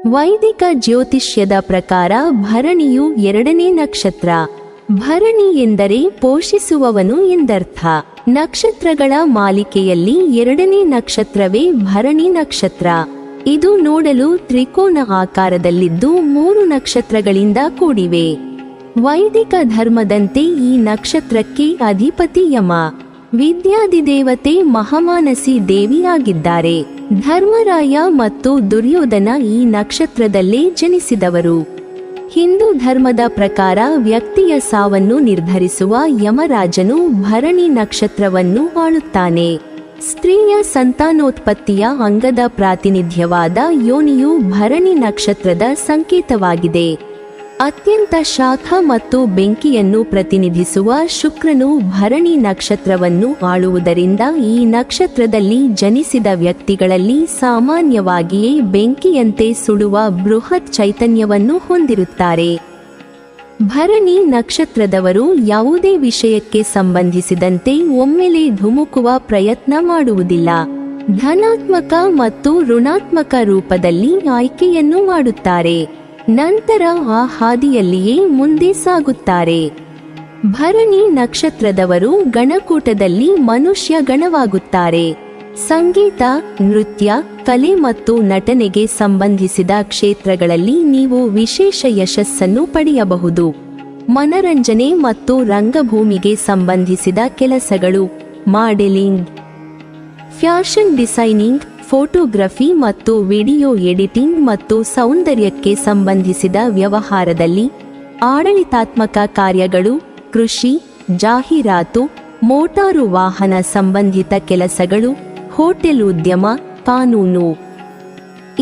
ವೈದಿಕ ಜ್ಯೋತಿಷ್ಯದ ಪ್ರಕಾರ ಭರಣಿಯು 2ನೇ ನಕ್ಷತ್ರ. ಭರಣಿ ಎಂದರೆ ಪೋಷಿಸುವವನು ಎಂದರ್ಥ. ನಕ್ಷತ್ರಗಳ ಮಾಲಿಕೆಯಲ್ಲಿ 2ನೇ ನಕ್ಷತ್ರವೇ ಭರಣಿ ನಕ್ಷತ್ರ. ಇದು ನೋಡಲು ತ್ರಿಕೋನ ಆಕಾರದಲ್ಲಿದ್ದು 3 ನಕ್ಷತ್ರಗಳಿಂದ ಕೂಡಿವೆ. ವೈದಿಕ ಧರ್ಮದಂತೆ ಈ ನಕ್ಷತ್ರಕ್ಕೆ ಅಧಿಪತಿ ಯಮ. ವಿದ್ಯಾಧಿದೇವತೆ ಮಹಾಮಾನಸಿ ದೇವಿಯಾಗಿದ್ದಾರೆ. ಧರ್ಮರಾಯ ಮತ್ತು ದುರ್ಯೋಧನ ಈ ನಕ್ಷತ್ರದಲ್ಲೇ ಜನಿಸಿದವರು. ಹಿಂದೂ ಧರ್ಮದ ಪ್ರಕಾರ ವ್ಯಕ್ತಿಯ ಸಾವನ್ನು ನಿರ್ಧರಿಸುವ ಯಮರಾಜನು ಭರಣಿ ನಕ್ಷತ್ರವನ್ನು ಆಳುತ್ತಾನೆ. ಸ್ತ್ರೀಯ ಸಂತಾನೋತ್ಪತ್ತಿಯ ಅಂಗದ ಪ್ರಾತಿನಿಧ್ಯವಾದ ಯೋನಿಯು ಭರಣಿ ನಕ್ಷತ್ರದ ಸಂಕೇತವಾಗಿದೆ. ಅತ್ಯಂತ ಶಾಖ ಮತ್ತು ಬೆಂಕಿಯನ್ನು ಪ್ರತಿನಿಧಿಸುವ ಶುಕ್ರನು ಭರಣಿ ನಕ್ಷತ್ರವನ್ನು ಆಳುವುದರಿಂದ ಈ ನಕ್ಷತ್ರದಲ್ಲಿ ಜನಿಸಿದ ವ್ಯಕ್ತಿಗಳಲ್ಲಿ ಸಾಮಾನ್ಯವಾಗಿಯೇ ಬೆಂಕಿಯಂತೆ ಸುಡುವ ಬೃಹತ್ ಚೈತನ್ಯವನ್ನು ಹೊಂದಿರುತ್ತಾರೆ. ಭರಣಿ ನಕ್ಷತ್ರದವರು ಯಾವುದೇ ವಿಷಯಕ್ಕೆ ಸಂಬಂಧಿಸಿದಂತೆ ಒಮ್ಮೆಲೆ ಧುಮುಕುವ ಪ್ರಯತ್ನ ಮಾಡುವುದಿಲ್ಲ. ಧನಾತ್ಮಕ ಮತ್ತು ಋಣಾತ್ಮಕ ರೂಪದಲ್ಲಿ ಆಯ್ಕೆಯನ್ನು ಮಾಡುತ್ತಾರೆ. ನಂತರ ಆ ಹಾದಿಯಲ್ಲಿಯೇ ಮುಂದೆ ಸಾಗುತ್ತಾರೆ. ಭರಣಿ ನಕ್ಷತ್ರದವರು ಗಣಕೂಟದಲ್ಲಿ ಮನುಷ್ಯ ಗಣವಾಗುತ್ತಾರೆ. ಸಂಗೀತ, ನೃತ್ಯ, ಕಲೆ ಮತ್ತು ನಟನೆಗೆ ಸಂಬಂಧಿಸಿದ ಕ್ಷೇತ್ರಗಳಲ್ಲಿ ನೀವು ವಿಶೇಷ ಯಶಸ್ಸನ್ನು ಪಡೆಯಬಹುದು. ಮನರಂಜನೆ ಮತ್ತು ರಂಗಭೂಮಿಗೆ ಸಂಬಂಧಿಸಿದ ಕೆಲಸಗಳು, ಮಾಡೆಲಿಂಗ್, ಫ್ಯಾಷನ್ ಡಿಸೈನಿಂಗ್, ಫೋಟೋಗ್ರಫಿ ಮತ್ತು ವಿಡಿಯೋ ಎಡಿಟಿಂಗ್ ಮತ್ತು ಸೌಂದರ್ಯಕ್ಕೆ ಸಂಬಂಧಿಸಿದ ವ್ಯವಹಾರದಲ್ಲಿ, ಆಡಳಿತಾತ್ಮಕ ಕಾರ್ಯಗಳು, ಕೃಷಿ, ಜಾಹೀರಾತು, ಮೋಟಾರು ವಾಹನ ಸಂಬಂಧಿತ ಕೆಲಸಗಳು, ಹೋಟೆಲ್ ಉದ್ಯಮ, ಕಾನೂನು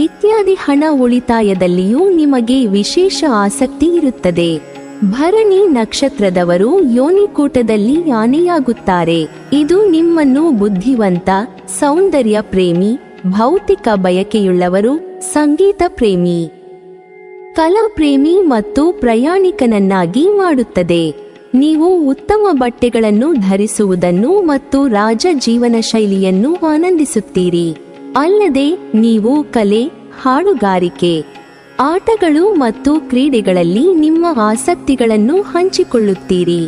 ಇತ್ಯಾದಿ ಹಣ ಉಳಿತಾಯದಲ್ಲಿಯೂ ನಿಮಗೆ ವಿಶೇಷ ಆಸಕ್ತಿ ಇರುತ್ತದೆ. ಭರಣಿ ನಕ್ಷತ್ರದವರು ಯೋನಿಕೂಟದಲ್ಲಿ ಆನೆಯಾಗುತ್ತಾರೆ. ಇದು ನಿಮ್ಮನ್ನು ಬುದ್ಧಿವಂತ, ಸೌಂದರ್ಯ ಪ್ರೇಮಿ, ಭೌತಿಕ ಬಯಕೆಯುಳ್ಳವರು, ಸಂಗೀತ ಪ್ರೇಮಿ, ಕಲಾ ಪ್ರೇಮಿ ಮತ್ತು ಪ್ರಯಾಣಿಕನನ್ನಾಗಿ ಮಾಡುತ್ತದೆ. ನೀವು ಉತ್ತಮ ಬಟ್ಟೆಗಳನ್ನು ಧರಿಸುವುದನ್ನು ಮತ್ತು ರಾಜ ಜೀವನ ಶೈಲಿಯನ್ನು ಆನಂದಿಸುತ್ತೀರಿ. ಅಲ್ಲದೆ ನೀವು ಕಲೆ, ಹಾಡುಗಾರಿಕೆ, ಆಟಗಳು ಮತ್ತು ಕ್ರೀಡೆಗಳಲ್ಲಿ ನಿಮ್ಮ ಆಸಕ್ತಿಗಳನ್ನು ಹಂಚಿಕೊಳ್ಳುತ್ತೀರಿ.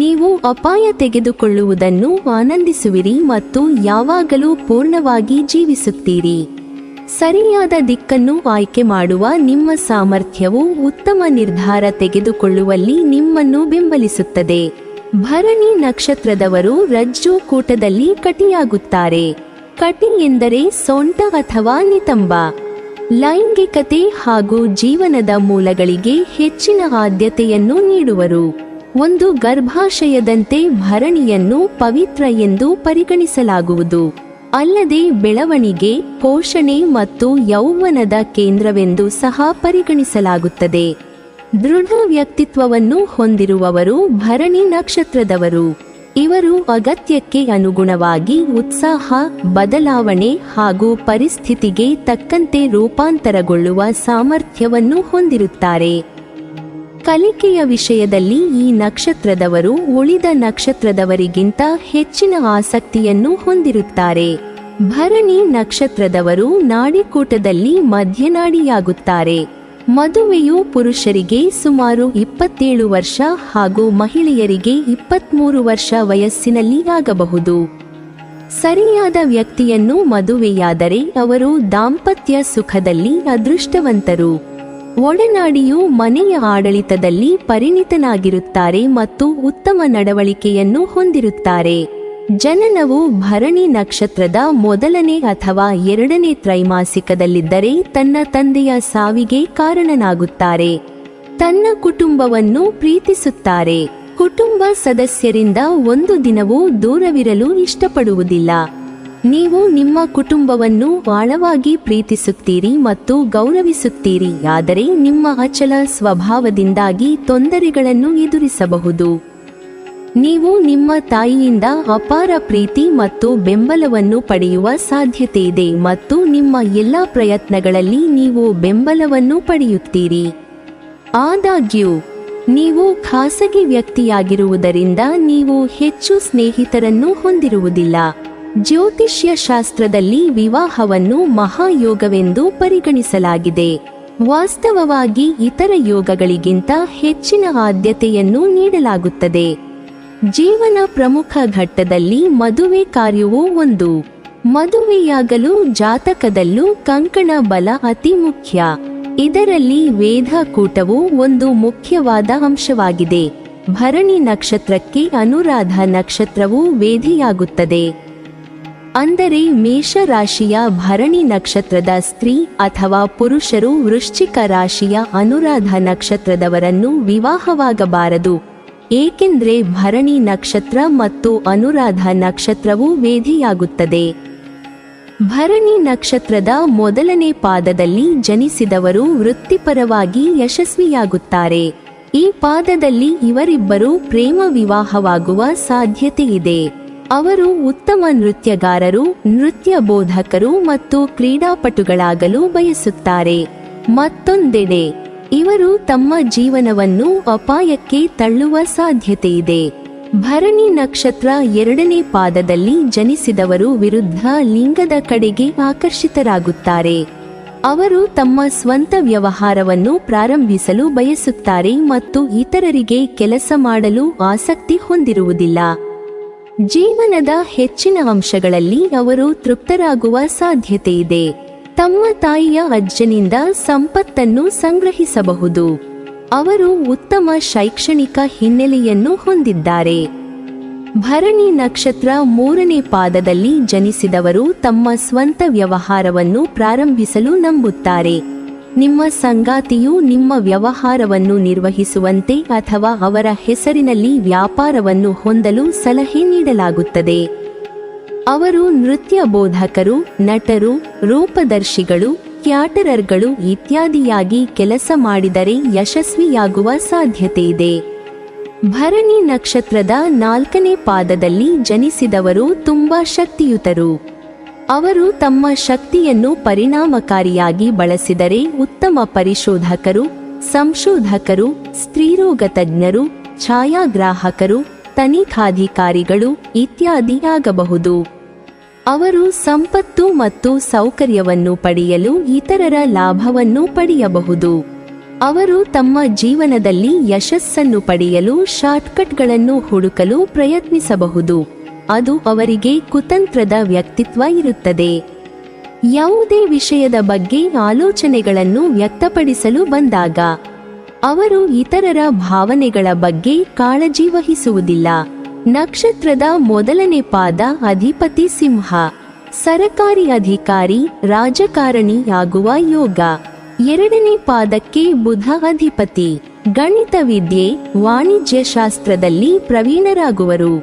ನೀವು ಅಪಾಯ ತೆಗೆದುಕೊಳ್ಳುವುದನ್ನು ಆನಂದಿಸುವಿರಿ ಮತ್ತು ಯಾವಾಗಲೂ ಪೂರ್ಣವಾಗಿ ಜೀವಿಸುತ್ತೀರಿ. ಸರಿಯಾದ ದಿಕ್ಕನ್ನು ಆಯ್ಕೆ ಮಾಡುವ ನಿಮ್ಮ ಸಾಮರ್ಥ್ಯವು ಉತ್ತಮ ನಿರ್ಧಾರ ತೆಗೆದುಕೊಳ್ಳುವಲ್ಲಿ ನಿಮ್ಮನ್ನು ಬೆಂಬಲಿಸುತ್ತದೆ. ಭರಣಿ ನಕ್ಷತ್ರದವರು ರಜ್ಜು ಕೂಟದಲ್ಲಿ ಕಟಿಯಾಗುತ್ತಾರೆ. ಕಟಿ ಎಂದರೆ ಸೊಂಟ ಅಥವಾ ನಿತಂಬ. ಲೈಂಗಿಕತೆ ಹಾಗೂ ಜೀವನದ ಮೂಲಗಳಿಗೆ ಹೆಚ್ಚಿನ ಆದ್ಯತೆಯನ್ನು ನೀಡುವರು. ಒಂದು ಗರ್ಭಾಶಯದಂತೆ ಭರಣಿಯನ್ನು ಪವಿತ್ರ ಎಂದು ಪರಿಗಣಿಸಲಾಗುವುದು. ಅಲ್ಲದೆ ಬೆಳವಣಿಗೆ, ಪೋಷಣೆ ಮತ್ತು ಯೌವನದ ಕೇಂದ್ರವೆಂದು ಸಹ ಪರಿಗಣಿಸಲಾಗುತ್ತದೆ. ದೃಢ ವ್ಯಕ್ತಿತ್ವವನ್ನು ಹೊಂದಿರುವವರು ಭರಣಿ ನಕ್ಷತ್ರದವರು. ಇವರು ಅಗತ್ಯಕ್ಕೆ ಅನುಗುಣವಾಗಿ ಉತ್ಸಾಹ, ಬದಲಾವಣೆ ಹಾಗೂ ಪರಿಸ್ಥಿತಿಗೆ ತಕ್ಕಂತೆ ರೂಪಾಂತರಗೊಳ್ಳುವ ಸಾಮರ್ಥ್ಯವನ್ನು ಹೊಂದಿರುತ್ತಾರೆ. ಕಲಿಕೆಯ ವಿಷಯದಲ್ಲಿ ಈ ನಕ್ಷತ್ರದವರು ಉಳಿದ ನಕ್ಷತ್ರದವರಿಗಿಂತ ಹೆಚ್ಚಿನ ಆಸಕ್ತಿಯನ್ನು ಹೊಂದಿರುತ್ತಾರೆ. ಭರಣಿ ನಕ್ಷತ್ರದವರು ನಾಡಿಕೂಟದಲ್ಲಿ ಮಧ್ಯನಾಡಿಯಾಗುತ್ತಾರೆ. ಮದುವೆಯು ಪುರುಷರಿಗೆ ಸುಮಾರು 27 ವರ್ಷ ಹಾಗೂ ಮಹಿಳೆಯರಿಗೆ 23 ವರ್ಷ ವಯಸ್ಸಿನಲ್ಲಿ ಆಗಬಹುದು. ಸರಿಯಾದ ವ್ಯಕ್ತಿಯನ್ನು ಮದುವೆಯಾದರೆ ಅವರು ದಾಂಪತ್ಯ ಸುಖದಲ್ಲಿ ಅದೃಷ್ಟವಂತರು. ಒಡನಾಡಿಯು ಮನೆಯ ಆಡಳಿತದಲ್ಲಿ ಪರಿಣಿತನಾಗಿರುತ್ತಾರೆ ಮತ್ತು ಉತ್ತಮ ನಡವಳಿಕೆಯನ್ನು ಹೊಂದಿರುತ್ತಾರೆ. ಜನನವು ಭರಣಿ ನಕ್ಷತ್ರದ ಮೊದಲನೇ ಅಥವಾ 2ನೇ ತ್ರೈಮಾಸಿಕದಲ್ಲಿದ್ದರೆ ತನ್ನ ತಂದೆಯ ಸಾವಿಗೆ ಕಾರಣನಾಗುತ್ತಾರೆ. ತನ್ನ ಕುಟುಂಬವನ್ನು ಪ್ರೀತಿಸುತ್ತಾರೆ. ಕುಟುಂಬ ಸದಸ್ಯರಿಂದ ಒಂದು ದಿನವೂ ದೂರವಿರಲು ಇಷ್ಟಪಡುವುದಿಲ್ಲ. ನೀವು ನಿಮ್ಮ ಕುಟುಂಬವನ್ನು ಆಳವಾಗಿ ಪ್ರೀತಿಸುತ್ತೀರಿ ಮತ್ತು ಗೌರವಿಸುತ್ತೀರಿ, ಆದರೆ ನಿಮ್ಮ ಅಚಲ ಸ್ವಭಾವದಿಂದಾಗಿ ತೊಂದರೆಗಳನ್ನು ಎದುರಿಸಬಹುದು. ನೀವು ನಿಮ್ಮ ತಾಯಿಯಿಂದ ಅಪಾರ ಪ್ರೀತಿ ಮತ್ತು ಬೆಂಬಲವನ್ನು ಪಡೆಯುವ ಸಾಧ್ಯತೆಯಿದೆ ಮತ್ತು ನಿಮ್ಮ ಎಲ್ಲ ಪ್ರಯತ್ನಗಳಲ್ಲಿ ನೀವು ಬೆಂಬಲವನ್ನು ಪಡೆಯುತ್ತೀರಿ. ಆದಾಗ್ಯೂ ನೀವು ಖಾಸಗಿ ವ್ಯಕ್ತಿಯಾಗಿರುವುದರಿಂದ ನೀವು ಹೆಚ್ಚು ಸ್ನೇಹಿತರನ್ನು ಹೊಂದಿರುವುದಿಲ್ಲ. ಜ್ಯೋತಿಷ್ಯ ಶಾಸ್ತ್ರದಲ್ಲಿ ವಿವಾಹವನ್ನು ಮಹಾಯೋಗವೆಂದು ಪರಿಗಣಿಸಲಾಗಿದೆ. ವಾಸ್ತವವಾಗಿ ಇತರ ಯೋಗಗಳಿಗಿಂತ ಹೆಚ್ಚಿನ ಆದ್ಯತೆಯನ್ನು ನೀಡಲಾಗುತ್ತದೆ. ಜೀವನ ಪ್ರಮುಖ ಘಟ್ಟದಲ್ಲಿ ಮದುವೆ ಕಾರ್ಯವೂ ಒಂದು. ಮದುವೆಯಾಗಲು ಜಾತಕದಲ್ಲೂ ಕಂಕಣ ಬಲ ಅತಿ ಮುಖ್ಯ. ಇದರಲ್ಲಿ ವೇದಕೂಟವು ಒಂದು ಮುಖ್ಯವಾದ ಅಂಶವಾಗಿದೆ. ಭರಣಿ ನಕ್ಷತ್ರಕ್ಕೆ ಅನುರಾಧ ನಕ್ಷತ್ರವು ವೇದಿಯಾಗುತ್ತದೆ. ಅಂದರೆ ಮೇಷ ರಾಶಿಯ ಭರಣಿ ನಕ್ಷತ್ರದ ಸ್ತ್ರೀ ಅಥವಾ ಪುರುಷರು ವೃಶ್ಚಿಕ ರಾಶಿಯ ಅನುರಾಧ ನಕ್ಷತ್ರದವರನ್ನು ವಿವಾಹವಾಗಬಾರದು, ಏಕೆಂದರೆ ಭರಣಿ ನಕ್ಷತ್ರ ಮತ್ತು ಅನುರಾಧ ನಕ್ಷತ್ರವು ವೇದಿಯಾಗುತ್ತದೆ. ಭರಣಿ ನಕ್ಷತ್ರದ ಮೊದಲನೇ ಪಾದದಲ್ಲಿ ಜನಿಸಿದವರು ವೃತ್ತಿಪರವಾಗಿ ಯಶಸ್ವಿಯಾಗುತ್ತಾರೆ. ಈ ಪಾದದಲ್ಲಿ ಇವರಿಬ್ಬರು ಪ್ರೇಮ ವಿವಾಹವಾಗುವ ಸಾಧ್ಯತೆಯಿದೆ. ಅವರು ಉತ್ತಮ ನೃತ್ಯಗಾರರು, ನೃತ್ಯ ಬೋಧಕರು ಮತ್ತು ಕ್ರೀಡಾಪಟುಗಳಾಗಲು ಬಯಸುತ್ತಾರೆ. ಮತ್ತೊಂದೆಡೆ ಇವರು ತಮ್ಮ ಜೀವನವನ್ನು ಅಪಾಯಕ್ಕೆ ತಳ್ಳುವ ಸಾಧ್ಯತೆಯಿದೆ. ಭರಣಿ ನಕ್ಷತ್ರ ಎರಡನೇ ಪಾದದಲ್ಲಿ ಜನಿಸಿದವರು ವಿರುದ್ಧ ಲಿಂಗದ ಕಡೆಗೆ ಆಕರ್ಷಿತರಾಗುತ್ತಾರೆ. ಅವರು ತಮ್ಮ ಸ್ವಂತ ವ್ಯವಹಾರವನ್ನು ಪ್ರಾರಂಭಿಸಲು ಬಯಸುತ್ತಾರೆ ಮತ್ತು ಇತರರಿಗೆ ಕೆಲಸ ಮಾಡಲು ಆಸಕ್ತಿ ಹೊಂದಿರುವುದಿಲ್ಲ. ಜೀವನದ ಹೆಚ್ಚಿನ ಅಂಶಗಳಲ್ಲಿ ಅವರು ತೃಪ್ತರಾಗುವ ಸಾಧ್ಯತೆಯಿದೆ. ತಮ್ಮ ತಾಯಿಯ ಅಜ್ಜನಿಂದ ಸಂಪತ್ತನ್ನು ಸಂಗ್ರಹಿಸಬಹುದು. ಅವರು ಉತ್ತಮ ಶೈಕ್ಷಣಿಕ ಹಿನ್ನೆಲೆಯನ್ನು ಹೊಂದಿದ್ದಾರೆ. ಭರಣಿ ನಕ್ಷತ್ರ ಮೂರನೇ ಪಾದದಲ್ಲಿ ಜನಿಸಿದವರು ತಮ್ಮ ಸ್ವಂತ ವ್ಯವಹಾರವನ್ನು ಪ್ರಾರಂಭಿಸಲು ನಂಬುತ್ತಾರೆ. ನಿಮ್ಮ ಸಂಗಾತಿಯು ನಿಮ್ಮ ವ್ಯವಹಾರವನ್ನು ನಿರ್ವಹಿಸುವಂತೆ ಅಥವಾ ಅವರ ಹೆಸರಿನಲ್ಲಿ ವ್ಯಾಪಾರವನ್ನು ಹೊಂದಲು ಸಲಹೆ ನೀಡಲಾಗುತ್ತದೆ. ಅವರು ನೃತ್ಯ ಬೋಧಕರು, ನಟರು, ರೂಪದರ್ಶಿಗಳು, ಕ್ಯಾಟರರ್ಗಳು ಇತ್ಯಾದಿಯಾಗಿ ಕೆಲಸ ಮಾಡಿದರೆ ಯಶಸ್ವಿಯಾಗುವ ಸಾಧ್ಯತೆಯಿದೆ. ಭರಣಿ ನಕ್ಷತ್ರದ ನಾಲ್ಕನೇ ಪಾದದಲ್ಲಿ ಜನಿಸಿದವರು ತುಂಬಾ ಶಕ್ತಿಯುತರು. ಅವರು ತಮ್ಮ ಶಕ್ತಿಯನ್ನು ಪರಿಣಾಮಕಾರಿಯಾಗಿ ಬಳಸಿದರೆ ಉತ್ತಮ ಪರಿಶೋಧಕರು, ಸಂಶೋಧಕರು, ಸ್ತ್ರೀರೋಗ ತಜ್ಞರು, ಛಾಯಾಗ್ರಾಹಕರು, ತನಿಖಾಧಿಕಾರಿಗಳು ಇತ್ಯಾದಿ ಆಗಬಹುದು. ಅವರು ಸಂಪತ್ತು ಮತ್ತು ಸೌಕರ್ಯವನ್ನು ಪಡೆಯಲು ಇತರರ ಲಾಭವನ್ನು ಪಡೆಯಬಹುದು. ಅವರು ತಮ್ಮ ಜೀವನದಲ್ಲಿ ಯಶಸ್ಸನ್ನು ಪಡೆಯಲು ಶಾರ್ಟ್ಕಟ್ಗಳನ್ನು ಹುಡುಕಲು ಪ್ರಯತ್ನಿಸಬಹುದು. ಅದು ಅವರಿಗೆ ಕುತಂತ್ರದ ವ್ಯಕ್ತಿತ್ವ ಇರುತ್ತದೆ. ಯಾವುದೇ ವಿಷಯದ ಬಗ್ಗೆ ಆಲೋಚನೆಗಳನ್ನು ವ್ಯಕ್ತಪಡಿಸಲು ಬಂದಾಗ ಅವರು ಇತರರ ಭಾವನೆಗಳ ಬಗ್ಗೆ ಕಾಳಜಿ ವಹಿಸುವುದಿಲ್ಲ. ನಕ್ಷತ್ರದ ಮೊದಲನೇ ಪಾದ ಅಧಿಪತಿ ಸಿಂಹ. ಸರಕಾರಿ ಅಧಿಕಾರಿ, ರಾಜಕಾರಣಿ ಆಗುವ ಯೋಗ. ಎರಡನೇ ಪಾದಕ್ಕೆ ಬುಧ ಅಧಿಪತಿ. ಗಣಿತ ವಿದ್ಯೆ, ವಾಣಿಜ್ಯ ಶಾಸ್ತ್ರದಲ್ಲಿ ಪ್ರವೀಣರಾಗುವರು.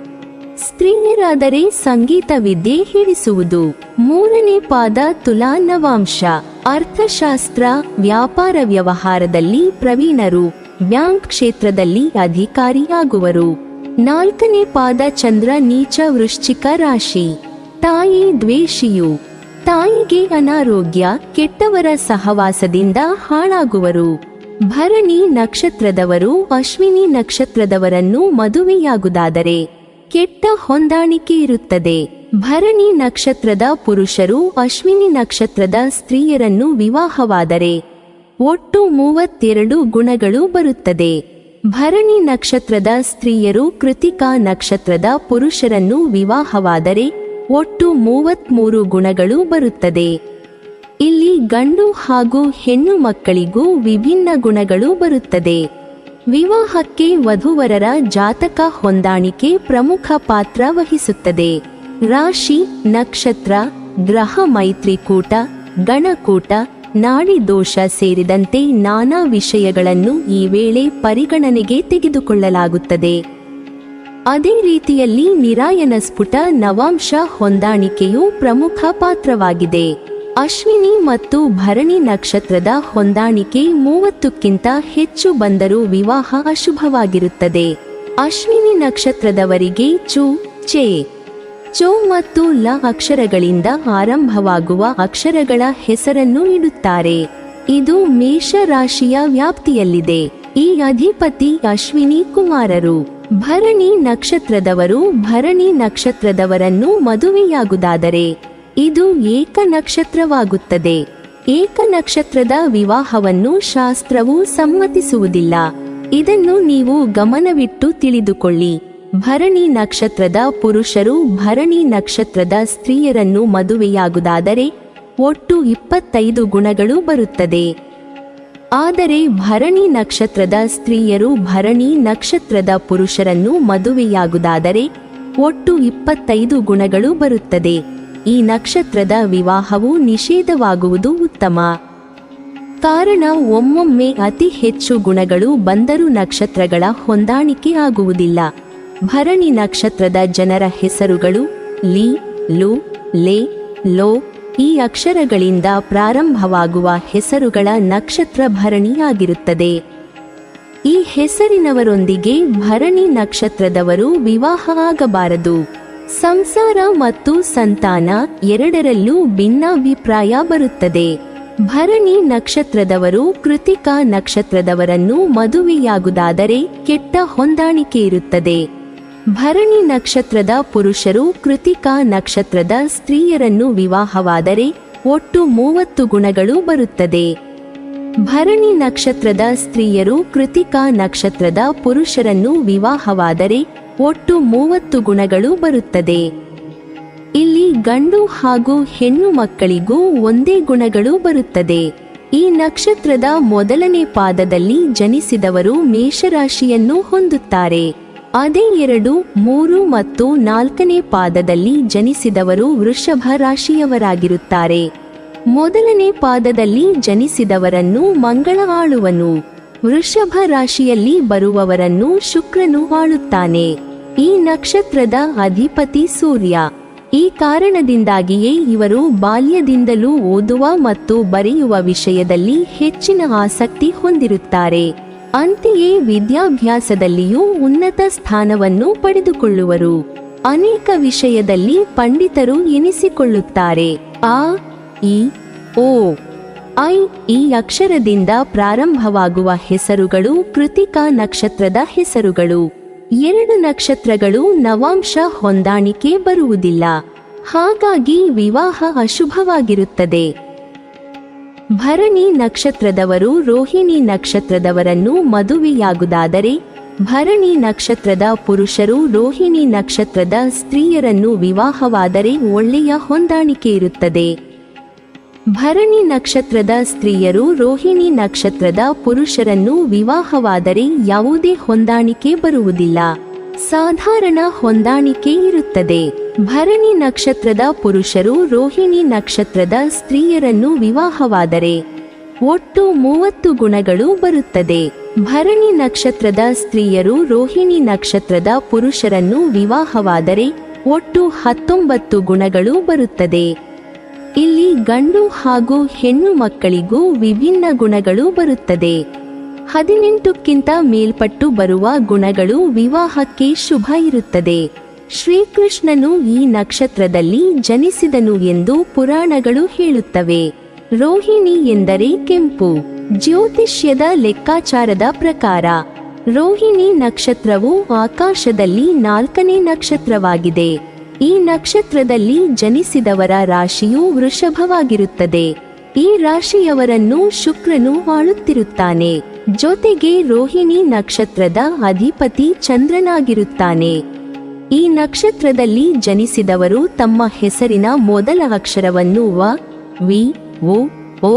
ಸ್ತ್ರೀಯರಾದರೆ ಸಂಗೀತ ವಿದ್ಯೆ ಹಿಡಿಸುವುದು. ಮೂರನೇ ಪಾದ ತುಲಾ ನವಾಂಶ. ಅರ್ಥಶಾಸ್ತ್ರ, ವ್ಯಾಪಾರ ವ್ಯವಹಾರದಲ್ಲಿ ಪ್ರವೀಣರು. ಬ್ಯಾಂಕ್ ಕ್ಷೇತ್ರದಲ್ಲಿ ಅಧಿಕಾರಿಯಾಗುವರು. ನಾಲ್ಕನೇ ಪಾದ ಚಂದ್ರ ನೀಚ ವೃಶ್ಚಿಕ ರಾಶಿ. ತಾಯಿ ದ್ವೇಷಿಯು. ತಾಯಿಗೆ ಅನಾರೋಗ್ಯ, ಕೆಟ್ಟವರ ಸಹವಾಸದಿಂದ ಹಾಳಾಗುವರು. ಭರಣಿ ನಕ್ಷತ್ರದವರು ಅಶ್ವಿನಿ ನಕ್ಷತ್ರದವರನ್ನು ಮದುವೆಯಾಗುವುದಾದರೆ ಕೆಟ್ಟ ಹೊಂದಾಣಿಕೆ ಇರುತ್ತದೆ. ಭರಣಿ ನಕ್ಷತ್ರದ ಪುರುಷರು ಅಶ್ವಿನಿ ನಕ್ಷತ್ರದ ಸ್ತ್ರೀಯರನ್ನು ವಿವಾಹವಾದರೆ ಒಟ್ಟು 32 ಗುಣಗಳು ಬರುತ್ತದೆ. ಭರಣಿ ನಕ್ಷತ್ರದ ಸ್ತ್ರೀಯರು ಕೃತಿಕಾ ನಕ್ಷತ್ರದ ಪುರುಷರನ್ನು ವಿವಾಹವಾದರೆ ಒಟ್ಟು 33 ಗುಣಗಳು ಬರುತ್ತದೆ. ಇಲ್ಲಿ ಗಂಡು ಹಾಗೂ ಹೆಣ್ಣು ಮಕ್ಕಳಿಗೂ ವಿಭಿನ್ನ ಗುಣಗಳು ಬರುತ್ತದೆ. ವಿವಾಹಕ್ಕೆ ವಧುವರರ ಜಾತಕ ಹೊಂದಾಣಿಕೆ ಪ್ರಮುಖ ಪಾತ್ರ ವಹಿಸುತ್ತದೆ. ರಾಶಿ, ನಕ್ಷತ್ರ, ಗ್ರಹ ಮೈತ್ರಿಕೂಟ, ಗಣಕೂಟ, ನಾಡಿ ದೋಷ ಸೇರಿದಂತೆ ನಾನಾ ವಿಷಯಗಳನ್ನು ಈ ವೇಳೆ ಪರಿಗಣನೆಗೆ ತೆಗೆದುಕೊಳ್ಳಲಾಗುತ್ತದೆ. ಅದೇ ರೀತಿಯಲ್ಲಿ ನಿರಾಯನ ಸ್ಫುಟ ನವಾಂಶ ಹೊಂದಾಣಿಕೆಯು ಪ್ರಮುಖ ಪಾತ್ರವಾಗಿದೆ. ಅಶ್ವಿನಿ ಮತ್ತು ಭರಣಿ ನಕ್ಷತ್ರದ ಹೊಂದಾಣಿಕೆ 30ಕ್ಕಿಂತ ಹೆಚ್ಚು ಬಂದರೂ ವಿವಾಹ ಅಶುಭವಾಗಿರುತ್ತದೆ. ಅಶ್ವಿನಿ ನಕ್ಷತ್ರದವರಿಗೆ ಚು, ಚೆ, ಚೋ ಮತ್ತು ಲ ಅಕ್ಷರಗಳಿಂದ ಆರಂಭವಾಗುವ ಅಕ್ಷರಗಳ ಹೆಸರನ್ನು ಇಡುತ್ತಾರೆ. ಇದು ಮೇಷ ರಾಶಿಯ ವ್ಯಾಪ್ತಿಯಲ್ಲಿದೆ. ಈ ಅಧಿಪತಿ ಅಶ್ವಿನಿ ಕುಮಾರರು. ಭರಣಿ ನಕ್ಷತ್ರದವರು ಭರಣಿ ನಕ್ಷತ್ರದವರನ್ನು ಮದುವೆಯಾಗುವುದಾದರೆ ಇದು ಏಕ ನಕ್ಷತ್ರವಾಗುತ್ತದೆ. ಏಕ ನಕ್ಷತ್ರದ ವಿವಾಹವನ್ನು ಶಾಸ್ತ್ರವು ಸಮ್ಮತಿಸುವುದಿಲ್ಲ. ಇದನ್ನು ನೀವು ಗಮನವಿಟ್ಟು ತಿಳಿದುಕೊಳ್ಳಿ. ಭರಣಿ ನಕ್ಷತ್ರದ ಪುರುಷರು ಭರಣಿ ನಕ್ಷತ್ರದ ಸ್ತ್ರೀಯರನ್ನು ಮದುವೆಯಾಗುವುದಾದರೆ ಒಟ್ಟು 25 ಗುಣಗಳು ಬರುತ್ತದೆ. ಆದರೆ ಭರಣಿ ನಕ್ಷತ್ರದ ಸ್ತ್ರೀಯರು ಭರಣಿ ನಕ್ಷತ್ರದ ಪುರುಷರನ್ನು ಮದುವೆಯಾಗುವುದಾದರೆ ಒಟ್ಟು 25 ಗುಣಗಳು ಬರುತ್ತದೆ. ಈ ನಕ್ಷತ್ರದ ವಿವಾಹವು ನಿಷೇಧವಾಗುವುದು ಉತ್ತಮ. ಕಾರಣ ಒಮ್ಮೊಮ್ಮೆ ಅತಿ ಹೆಚ್ಚು ಗುಣಗಳು ಬಂದರೂ ನಕ್ಷತ್ರಗಳ ಹೊಂದಾಣಿಕೆ ಆಗುವುದಿಲ್ಲ. ಭರಣಿ ನಕ್ಷತ್ರದ ಜನರ ಹೆಸರುಗಳು ಲಿ, ಲು, ಲೇ, ಲೋ ಈ ಅಕ್ಷರಗಳಿಂದ ಪ್ರಾರಂಭವಾಗುವ ಹೆಸರುಗಳ ನಕ್ಷತ್ರ ಭರಣಿಯಾಗಿರುತ್ತದೆ. ಈ ಹೆಸರಿನವರೊಂದಿಗೆ ಭರಣಿ ನಕ್ಷತ್ರದವರು ವಿವಾಹ ಆಗಬಾರದು. ಸಂಸಾರ ಮತ್ತು ಸಂತಾನ ಎರಡರಲ್ಲೂ ಭಿನ್ನಾಭಿಪ್ರಾಯ ಬರುತ್ತದೆ. ಭರಣಿ ನಕ್ಷತ್ರದವರು ಕೃತಿಕಾ ನಕ್ಷತ್ರದವರನ್ನು ಮದುವೆಯಾಗುವುದಾದರೆ ಕೆಟ್ಟ ಹೊಂದಾಣಿಕೆ ಇರುತ್ತದೆ. ಭರಣಿ ನಕ್ಷತ್ರದ ಪುರುಷರು ಕೃತಿಕಾ ನಕ್ಷತ್ರದ ಸ್ತ್ರೀಯರನ್ನು ವಿವಾಹವಾದರೆ ಒಟ್ಟು 30 ಗುಣಗಳು ಬರುತ್ತದೆ. ಭರಣಿ ನಕ್ಷತ್ರದ ಸ್ತ್ರೀಯರು ಕೃತಿಕಾ ನಕ್ಷತ್ರದ ಪುರುಷರನ್ನು ವಿವಾಹವಾದರೆ ಒಟ್ಟು 30 ಗುಣಗಳು ಬರುತ್ತದೆ. ಇಲ್ಲಿ ಗಂಡು ಹಾಗೂ ಹೆಣ್ಣು ಮಕ್ಕಳಿಗೂ ಒಂದೇ ಗುಣಗಳು ಬರುತ್ತದೆ. ಈ ನಕ್ಷತ್ರದ ಮೊದಲನೇ ಪಾದದಲ್ಲಿ ಜನಿಸಿದವರು ಮೇಷರಾಶಿಯನ್ನು ಹೊಂದುತ್ತಾರೆ. ಅದೇ 2, 3 ಮತ್ತು 4ನೇ ಪಾದದಲ್ಲಿ ಜನಿಸಿದವರು ವೃಷಭ ರಾಶಿಯವರಾಗಿರುತ್ತಾರೆ. ಮೊದಲನೇ ಪಾದದಲ್ಲಿ ಜನಿಸಿದವರನ್ನು ಮಂಗಳ ಆಳುವನು. ವೃಷಭ ರಾಶಿಯಲ್ಲಿ ಬರುವವರನ್ನು ಶುಕ್ರನು ಆಳುತ್ತಾನೆ. ಈ ನಕ್ಷತ್ರದ ಅಧಿಪತಿ ಸೂರ್ಯ. ಈ ಕಾರಣದಿಂದಾಗಿಯೇ ಇವರು ಬಾಲ್ಯದಿಂದಲೂ ಓದುವ ಮತ್ತು ಬರೆಯುವ ವಿಷಯದಲ್ಲಿ ಹೆಚ್ಚಿನ ಆಸಕ್ತಿ ಹೊಂದಿರುತ್ತಾರೆ. ಅಂತೆಯೇ ವಿದ್ಯಾಭ್ಯಾಸದಲ್ಲಿಯೂ ಉನ್ನತ ಸ್ಥಾನವನ್ನು ಪಡೆದುಕೊಳ್ಳುವರು. ಅನೇಕ ವಿಷಯದಲ್ಲಿ ಪಂಡಿತರು ಎನಿಸಿಕೊಳ್ಳುತ್ತಾರೆ. ಆ, ಇ, ಓ, ಐ ಈ ಅಕ್ಷರದಿಂದ ಪ್ರಾರಂಭವಾಗುವ ಹೆಸರುಗಳು ಕೃತಿಕಾ ನಕ್ಷತ್ರದ ಹೆಸರುಗಳು. 2 ನಕ್ಷತ್ರಗಳು ನವಾಂಶ ಹೊಂದಾಣಿಕೆ ಬರುವುದಿಲ್ಲ. ಹಾಗಾಗಿ ವಿವಾಹ ಅಶುಭವಾಗಿರುತ್ತದೆ. ಭರಣಿ ನಕ್ಷತ್ರದವರು ರೋಹಿಣಿ ನಕ್ಷತ್ರದವರನ್ನು ಮದುವೆಯಾಗುವುದಾದರೆ ಭರಣಿ ನಕ್ಷತ್ರದ ಪುರುಷರು ರೋಹಿಣಿ ನಕ್ಷತ್ರದ ಸ್ತ್ರೀಯರನ್ನು ವಿವಾಹವಾದರೆ ಒಳ್ಳೆಯ ಹೊಂದಾಣಿಕೆ ಇರುತ್ತದೆ. ಭರಣಿ ನಕ್ಷತ್ರದ ಸ್ತ್ರೀಯರು ರೋಹಿಣಿ ನಕ್ಷತ್ರದ ಪುರುಷರನ್ನು ವಿವಾಹವಾದರೆ ಯಾವುದೇ ಹೊಂದಾಣಿಕೆ ಬರುವುದಿಲ್ಲ. ಸಾಧಾರಣ ಹೊಂದಾಣಿಕೆ ಇರುತ್ತದೆ. ಭರಣಿ ನಕ್ಷತ್ರದ ಪುರುಷರು ರೋಹಿಣಿ ನಕ್ಷತ್ರದ ಸ್ತ್ರೀಯರನ್ನು ವಿವಾಹವಾದರೆ ಒಟ್ಟು 30 ಗುಣಗಳು ಬರುತ್ತದೆ. ಭರಣಿ ನಕ್ಷತ್ರದ ಸ್ತ್ರೀಯರು ರೋಹಿಣಿ ನಕ್ಷತ್ರದ ಪುರುಷರನ್ನು ವಿವಾಹವಾದರೆ ಒಟ್ಟು 19 ಗುಣಗಳು ಬರುತ್ತದೆ. ಇಲ್ಲಿ ಗಂಡು ಹಾಗೂ ಹೆಣ್ಣು ಮಕ್ಕಳಿಗೂ ವಿಭಿನ್ನ ಗುಣಗಳು ಬರುತ್ತದೆ. 18ಕ್ಕಿಂತ ಮೇಲ್ಪಟ್ಟು ಬರುವ ಗುಣಗಳು ವಿವಾಹಕ್ಕೆ ಶುಭ ಇರುತ್ತದೆ. ಶ್ರೀಕೃಷ್ಣನು ಈ ನಕ್ಷತ್ರದಲ್ಲಿ ಜನಿಸಿದನು ಎಂದು ಪುರಾಣಗಳು ಹೇಳುತ್ತವೆ. ರೋಹಿಣಿ ಎಂದರೆ ಕೆಂಪು. ಜ್ಯೋತಿಷ್ಯದ ಲೆಕ್ಕಾಚಾರದ ಪ್ರಕಾರ ರೋಹಿಣಿ ನಕ್ಷತ್ರವು ಆಕಾಶದಲ್ಲಿ 4ನೇ ನಕ್ಷತ್ರವಾಗಿದೆ. ಈ ನಕ್ಷತ್ರದಲ್ಲಿ ಜನಿಸಿದವರ ರಾಶಿಯು ವೃಷಭವಾಗಿರುತ್ತದೆ. ಈ ರಾಶಿಯವರನ್ನು ಶುಕ್ರನು ಆಳುತ್ತಿರುತ್ತಾನೆ. ಜೊತೆಗೆ ರೋಹಿಣಿ ನಕ್ಷತ್ರದ ಅಧಿಪತಿ ಚಂದ್ರನಾಗಿರುತ್ತಾನೆ. ಈ ನಕ್ಷತ್ರದಲ್ಲಿ ಜನಿಸಿದವರು ತಮ್ಮ ಹೆಸರಿನ ಮೊದಲ ಅಕ್ಷರವನ್ನು ವ, ವಿ, ಓ, ಓ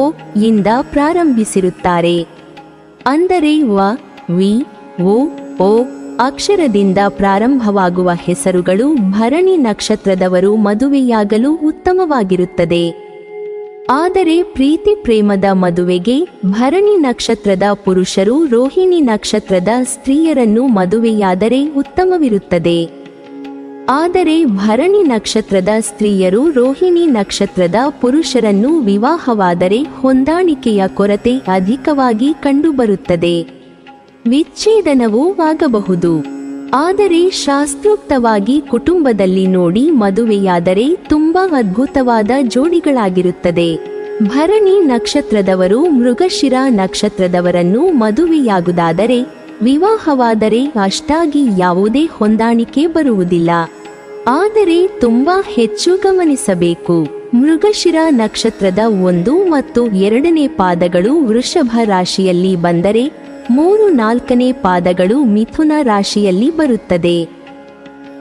ಇಂದ ಪ್ರಾರಂಭಿಸಿರುತ್ತಾರೆ. ಅಂದರೆ ವ, ವಿ, ಓ, ಓ ಅಕ್ಷರದಿಂದ ಪ್ರಾರಂಭವಾಗುವ ಹೆಸರುಗಳು ಭರಣಿ ನಕ್ಷತ್ರದವರು ಮದುವೆಯಾಗಲು ಉತ್ತಮವಾಗಿರುತ್ತದೆ. ಆದರೆ ಪ್ರೀತಿ ಪ್ರೇಮದ ಮದುವೆಗೆ ಭರಣಿ ನಕ್ಷತ್ರದ ಪುರುಷರು ರೋಹಿಣಿ ನಕ್ಷತ್ರದ ಸ್ತ್ರೀಯರನ್ನು ಮದುವೆಯಾದರೆ ಉತ್ತಮವಿರುತ್ತದೆ. ಆದರೆ ಭರಣಿ ನಕ್ಷತ್ರದ ಸ್ತ್ರೀಯರು ರೋಹಿಣಿ ನಕ್ಷತ್ರದ ಪುರುಷರನ್ನು ವಿವಾಹವಾದರೆ ಹೊಂದಾಣಿಕೆಯ ಕೊರತೆ ಅಧಿಕವಾಗಿ ಕಂಡುಬರುತ್ತದೆ. ವಿಚ್ಛೇದನವೂ ಆಗಬಹುದು. ಆದರೆ ಶಾಸ್ತ್ರೋಕ್ತವಾಗಿ ಕುಟುಂಬದಲ್ಲಿ ನೋಡಿ ಮದುವೆಯಾದರೆ ತುಂಬಾ ಅದ್ಭುತವಾದ ಜೋಡಿಗಳಾಗಿರುತ್ತದೆ. ಭರಣಿ ನಕ್ಷತ್ರದವರು ಮೃಗಶಿರ ನಕ್ಷತ್ರದವರನ್ನು ಮದುವೆಯಾಗುವುದಾದರೆ ವಿವಾಹವಾದರೆ ಅಷ್ಟಾಗಿ ಯಾವುದೇ ಹೊಂದಾಣಿಕೆ ಬರುವುದಿಲ್ಲ. ಆದರೆ ತುಂಬಾ ಹೆಚ್ಚು ಗಮನಿಸಬೇಕು. ಮೃಗಶಿರ ನಕ್ಷತ್ರದ 1 ಮತ್ತು 2ನೇ ಪಾದಗಳು ವೃಷಭ ರಾಶಿಯಲ್ಲಿ ಬಂದರೆ 3-4ನೇ ಪಾದಗಳು ಮಿಥುನ ರಾಶಿಯಲ್ಲಿ ಬರುತ್ತದೆ.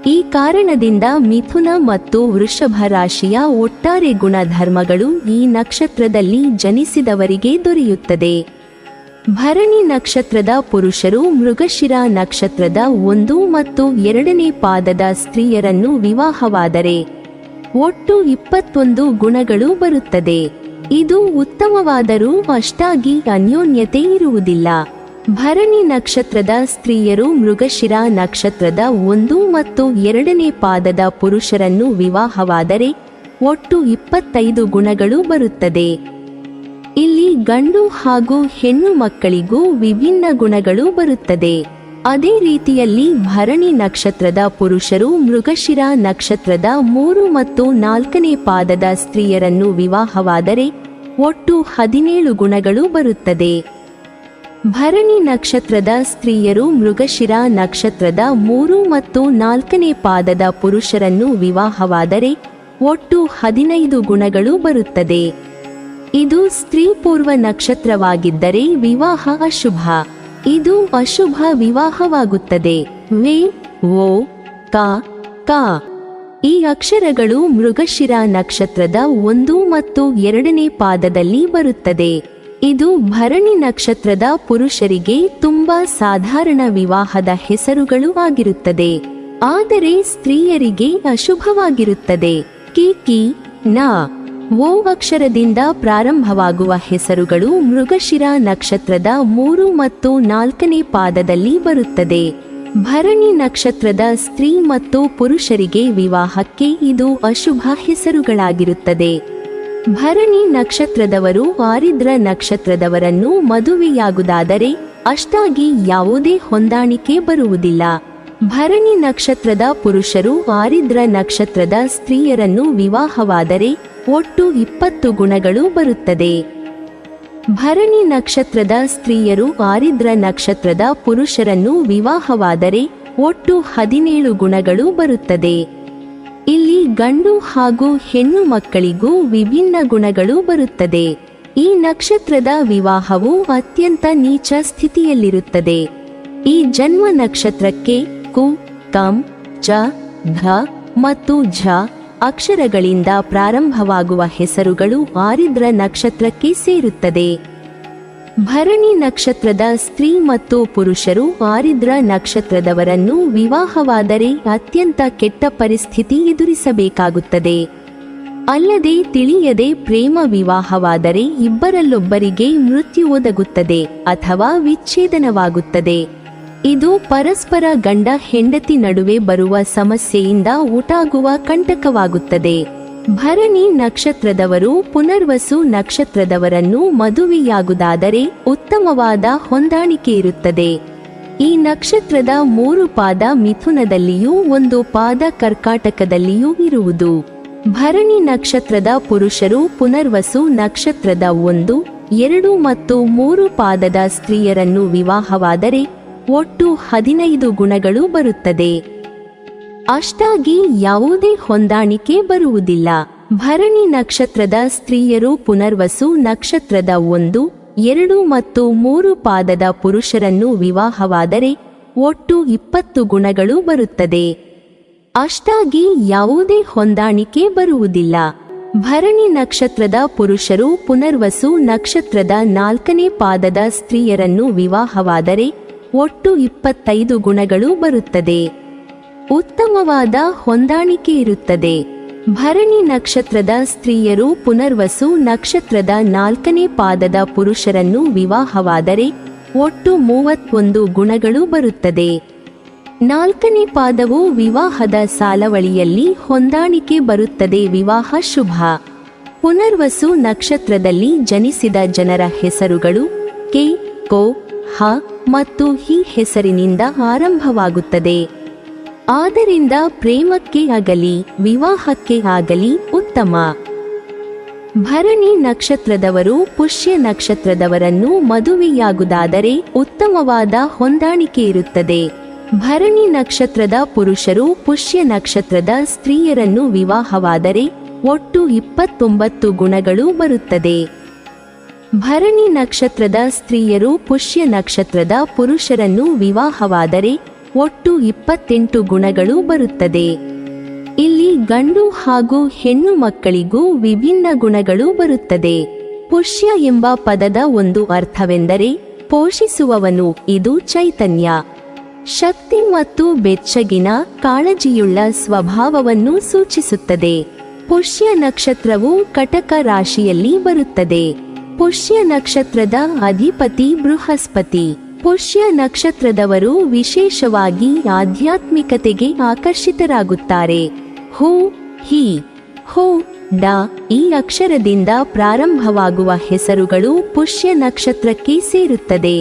ಈ ಕಾರಣದಿಂದ ಮಿಥುನ ಮತ್ತು ವೃಷಭ ರಾಶಿಯ ಒಟ್ಟಾರೆ ಗುಣಧರ್ಮಗಳು ಈ ನಕ್ಷತ್ರದಲ್ಲಿ ಜನಿಸಿದವರಿಗೆ ದೊರೆಯುತ್ತದೆ. ಭರಣಿ ನಕ್ಷತ್ರದ ಪುರುಷರು ಮೃಗಶಿರ ನಕ್ಷತ್ರದ 1 ಮತ್ತು 2ನೇ ಪಾದದ ಸ್ತ್ರೀಯರನ್ನು ವಿವಾಹವಾದರೆ ಒಟ್ಟು 21 ಗುಣಗಳು ಬರುತ್ತದೆ. ಇದು ಉತ್ತಮವಾದರೂ ಅಷ್ಟಾಗಿ ಅನ್ಯೋನ್ಯತೆ ಇರುವುದಿಲ್ಲ. ಭರಣಿ ನಕ್ಷತ್ರದ ಸ್ತ್ರೀಯರು ಮೃಗಶಿರ ನಕ್ಷತ್ರದ 1 ಮತ್ತು 2ನೇ ಪಾದದ ಪುರುಷರನ್ನು ವಿವಾಹವಾದರೆ ಒಟ್ಟು 25 ಗುಣಗಳು ಬರುತ್ತದೆ. ಇಲ್ಲಿ ಗಂಡು ಹಾಗೂ ಹೆಣ್ಣು ಮಕ್ಕಳಿಗೂ ವಿಭಿನ್ನ ಗುಣಗಳು ಬರುತ್ತದೆ. ಅದೇ ರೀತಿಯಲ್ಲಿ ಭರಣಿ ನಕ್ಷತ್ರದ ಪುರುಷರು ಮೃಗಶಿರ ನಕ್ಷತ್ರದ 3 ಮತ್ತು 4ನೇ ಪಾದದ ಸ್ತ್ರೀಯರನ್ನು ವಿವಾಹವಾದರೆ ಒಟ್ಟು 17 ಗುಣಗಳು ಬರುತ್ತದೆ. ಭರಣಿ ನಕ್ಷತ್ರದ ಸ್ತ್ರೀಯರು ಮೃಗಶಿರ ನಕ್ಷತ್ರದ 3 ಮತ್ತು 4ನೇ ಪಾದದ ಪುರುಷರನ್ನು ವಿವಾಹವಾದರೆ ಒಟ್ಟು 15 ಗುಣಗಳು ಬರುತ್ತದೆ. ಇದು ಸ್ತ್ರೀ ಪೂರ್ವ ನಕ್ಷತ್ರವಾಗಿದ್ದರೆ ವಿವಾಹ ಅಶುಭ. ಇದು ಅಶುಭ ವಿವಾಹವಾಗುತ್ತದೆ. ವೆ, ಓ, ಕ. ಈ ಅಕ್ಷರಗಳು ಮೃಗಶಿರ ನಕ್ಷತ್ರದ 1 ಮತ್ತು 2ನೇ ಪಾದದಲ್ಲಿ ಬರುತ್ತದೆ. ಇದು ಭರಣಿ ನಕ್ಷತ್ರದ ಪುರುಷರಿಗೆ ತುಂಬಾ ಸಾಧಾರಣ ವಿವಾಹದ ಹೆಸರುಗಳು ಆಗಿರುತ್ತದೆ. ಆದರೆ ಸ್ತ್ರೀಯರಿಗೆ ಅಶುಭವಾಗಿರುತ್ತದೆ. ಕಿ, ನ, ಓ ಅಕ್ಷರದಿಂದ ಪ್ರಾರಂಭವಾಗುವ ಹೆಸರುಗಳು ಮೃಗಶಿರ ನಕ್ಷತ್ರದ 3 ಮತ್ತು 4ನೇ ಪಾದದಲ್ಲಿ ಬರುತ್ತದೆ. ಭರಣಿ ನಕ್ಷತ್ರದ ಸ್ತ್ರೀ ಮತ್ತು ಪುರುಷರಿಗೆ ವಿವಾಹಕ್ಕೆ ಇದು ಅಶುಭ ಹೆಸರುಗಳಾಗಿರುತ್ತದೆ. ಭರಣಿ ನಕ್ಷತ್ರದವರು ಆರಿದ್ರ ನಕ್ಷತ್ರದವರನ್ನು ಮದುವೆಯಾಗುವುದಾದರೆ ಅಷ್ಟಾಗಿ ಯಾವುದೇ ಹೊಂದಾಣಿಕೆ ಬರುವುದಿಲ್ಲ. ಭರಣಿ ನಕ್ಷತ್ರದ ಪುರುಷರು ಆರಿದ್ರ ನಕ್ಷತ್ರದ ಸ್ತ್ರೀಯರನ್ನು ವಿವಾಹವಾದರೆ ಒಟ್ಟು 20 ಗುಣಗಳು ಬರುತ್ತದೆ. ಭರಣಿ ನಕ್ಷತ್ರದ ಸ್ತ್ರೀಯರು ಆರಿದ್ರ ನಕ್ಷತ್ರದ ಪುರುಷರನ್ನು ವಿವಾಹವಾದರೆ ಒಟ್ಟು 17 ಗುಣಗಳು ಬರುತ್ತದೆ. ಇಲ್ಲಿ ಗಂಡು ಹಾಗೂ ಹೆಣ್ಣು ಮಕ್ಕಳಿಗೂ ವಿಭಿನ್ನ ಗುಣಗಳು ಬರುತ್ತದೆ. ಈ ನಕ್ಷತ್ರದ ವಿವಾಹವು ಅತ್ಯಂತ ನೀಚ ಸ್ಥಿತಿಯಲ್ಲಿರುತ್ತದೆ. ಈ ಜನ್ಮ ನಕ್ಷತ್ರಕ್ಕೆ ಕು, ಕಂ, ಚ, ಧ ಮತ್ತು ಝ ಅಕ್ಷರಗಳಿಂದ ಪ್ರಾರಂಭವಾಗುವ ಹೆಸರುಗಳು ಆರಿದ್ರ ನಕ್ಷತ್ರಕ್ಕೆ ಸೇರುತ್ತದೆ. ಭರಣಿ ನಕ್ಷತ್ರದ ಸ್ತ್ರೀ ಮತ್ತು ಪುರುಷರು ಆರಿದ್ರ ನಕ್ಷತ್ರದವರನ್ನು ವಿವಾಹವಾದರೆ ಅತ್ಯಂತ ಕೆಟ್ಟ ಪರಿಸ್ಥಿತಿ ಎದುರಿಸಬೇಕಾಗುತ್ತದೆ. ಅಲ್ಲದೆ ತಿಳಿಯದೆ ಪ್ರೇಮ ವಿವಾಹವಾದರೆ ಇಬ್ಬರಲ್ಲೊಬ್ಬರಿಗೆ ಮೃತ್ಯು ಒದಗುತ್ತದೆ ಅಥವಾ ವಿಚ್ಛೇದನವಾಗುತ್ತದೆ. ಇದು ಪರಸ್ಪರ ಗಂಡ ಹೆಂಡತಿ ನಡುವೆ ಬರುವ ಸಮಸ್ಯೆಯಿಂದ ಉಂಟಾಗುವ ಕಂಟಕವಾಗುತ್ತದೆ. ಭರಣಿ ನಕ್ಷತ್ರದವರು ಪುನರ್ವಸು ನಕ್ಷತ್ರದವರನ್ನು ಮದುವೆಯಾಗುವುದಾದರೆ ಉತ್ತಮವಾದ ಹೊಂದಾಣಿಕೆ ಇರುತ್ತದೆ. ಈ ನಕ್ಷತ್ರದ 3 ಪಾದ ಮಿಥುನದಲ್ಲಿಯೂ 1 ಪಾದ ಕರ್ಕಾಟಕದಲ್ಲಿಯೂ ಇರುವುದು. ಭರಣಿ ನಕ್ಷತ್ರದ ಪುರುಷರು ಪುನರ್ವಸು ನಕ್ಷತ್ರದ 1, 2 ಮತ್ತು 3 ಪಾದದ ಸ್ತ್ರೀಯರನ್ನು ವಿವಾಹವಾದರೆ ಒಟ್ಟು 15 ಗುಣಗಳು ಬರುತ್ತದೆ. ಅಷ್ಟಾಗಿ ಯಾವುದೇ ಹೊಂದಾಣಿಕೆ ಬರುವುದಿಲ್ಲ. ಭರಣಿ ನಕ್ಷತ್ರದ ಸ್ತ್ರೀಯರು ಪುನರ್ವಸು ನಕ್ಷತ್ರದ 1, 2 ಮತ್ತು 3 ಪಾದದ ಪುರುಷರನ್ನು ವಿವಾಹವಾದರೆ ಒಟ್ಟು 20 ಗುಣಗಳು ಬರುತ್ತದೆ. ಅಷ್ಟಾಗಿ ಯಾವುದೇ ಹೊಂದಾಣಿಕೆ ಬರುವುದಿಲ್ಲ. ಭರಣಿ ನಕ್ಷತ್ರದ ಪುರುಷರು ಪುನರ್ವಸು ನಕ್ಷತ್ರದ 4ನೇ ಪಾದದ ಸ್ತ್ರೀಯರನ್ನು ವಿವಾಹವಾದರೆ ಒಟ್ಟು 25 ಗುಣಗಳು ಬರುತ್ತದೆ. ಉತ್ತಮವಾದ ಹೊಂದಾಣಿಕೆ ಇರುತ್ತದೆ. ಭರಣಿ ನಕ್ಷತ್ರದ ಸ್ತ್ರೀಯರು ಪುನರ್ವಸು ನಕ್ಷತ್ರದ 4ನೇ ಪಾದದ ಪುರುಷರನ್ನು ವಿವಾಹವಾದರೆ ಒಟ್ಟು 31 ಗುಣಗಳು ಬರುತ್ತದೆ. 4ನೇ ಪಾದವು ವಿವಾಹದ ಸಾಲವಳಿಯಲ್ಲಿ ಹೊಂದಾಣಿಕೆ ಬರುತ್ತದೆ. ವಿವಾಹ ಶುಭ. ಪುನರ್ವಸು ನಕ್ಷತ್ರದಲ್ಲಿ ಜನಿಸಿದ ಜನರ ಹೆಸರುಗಳು ಕೆ, ಕೋ, ಹ ಮತ್ತು ಹಿ ಹೆಸರಿನಿಂದ ಆರಂಭವಾಗುತ್ತದೆ. ಆದ್ದರಿಂದ ಪ್ರೇಮಕ್ಕೆ ಆಗಲಿ ವಿವಾಹಕ್ಕೆ ಆಗಲಿ ಉತ್ತಮ. ಭರಣಿ ನಕ್ಷತ್ರದವರು ಪುಷ್ಯ ನಕ್ಷತ್ರದವರನ್ನು ಮದುವೆಯಾಗುವುದಾದರೆ ಉತ್ತಮವಾದ ಹೊಂದಾಣಿಕೆ ಇರುತ್ತದೆ. ಭರಣಿ ನಕ್ಷತ್ರದ ಪುರುಷರು ಪುಷ್ಯ ನಕ್ಷತ್ರದ ಸ್ತ್ರೀಯರನ್ನು ವಿವಾಹವಾದರೆ ಒಟ್ಟು 29 ಗುಣಗಳು ಬರುತ್ತದೆ. ಭರಣಿ ನಕ್ಷತ್ರದ ಸ್ತ್ರೀಯರು ಪುಷ್ಯ ನಕ್ಷತ್ರದ ಪುರುಷರನ್ನು ವಿವಾಹವಾದರೆ ಒಟ್ಟು 28 ಗುಣಗಳು ಬರುತ್ತದೆ. ಇಲ್ಲಿ ಗಂಡು ಹಾಗೂ ಹೆಣ್ಣು ಮಕ್ಕಳಿಗೂ ವಿಭಿನ್ನ ಗುಣಗಳು ಬರುತ್ತದೆ. ಪುಷ್ಯ ಎಂಬ ಪದದ ಒಂದು ಅರ್ಥವೆಂದರೆ ಪೋಷಿಸುವವನು. ಇದು ಚೈತನ್ಯ, ಶಕ್ತಿ ಮತ್ತು ಬೆಚ್ಚಗಿನ ಕಾಳಜಿಯುಳ್ಳ ಸ್ವಭಾವವನ್ನು ಸೂಚಿಸುತ್ತದೆ. ಪುಷ್ಯ ನಕ್ಷತ್ರವು ಕಟಕ ರಾಶಿಯಲ್ಲಿ ಬರುತ್ತದೆ. ಪುಷ್ಯ ನಕ್ಷತ್ರದ ಅಧಿಪತಿ ಬೃಹಸ್ಪತಿ. ಪುಷ್ಯ ನಕ್ಷತ್ರದವರು ವಿಶೇಷವಾಗಿ ಆಧ್ಯಾತ್ಮಿಕತೆಗೆ ಆಕರ್ಷಿತರಾಗುತ್ತಾರೆ. ಹೂ, ಹಿ, ಹೋ, ಡ ಈ ಅಕ್ಷರದಿಂದ ಪ್ರಾರಂಭವಾಗುವ ಹೆಸರುಗಳು ಪುಷ್ಯ ನಕ್ಷತ್ರಕ್ಕೆ ಸೇರುತ್ತದೆ.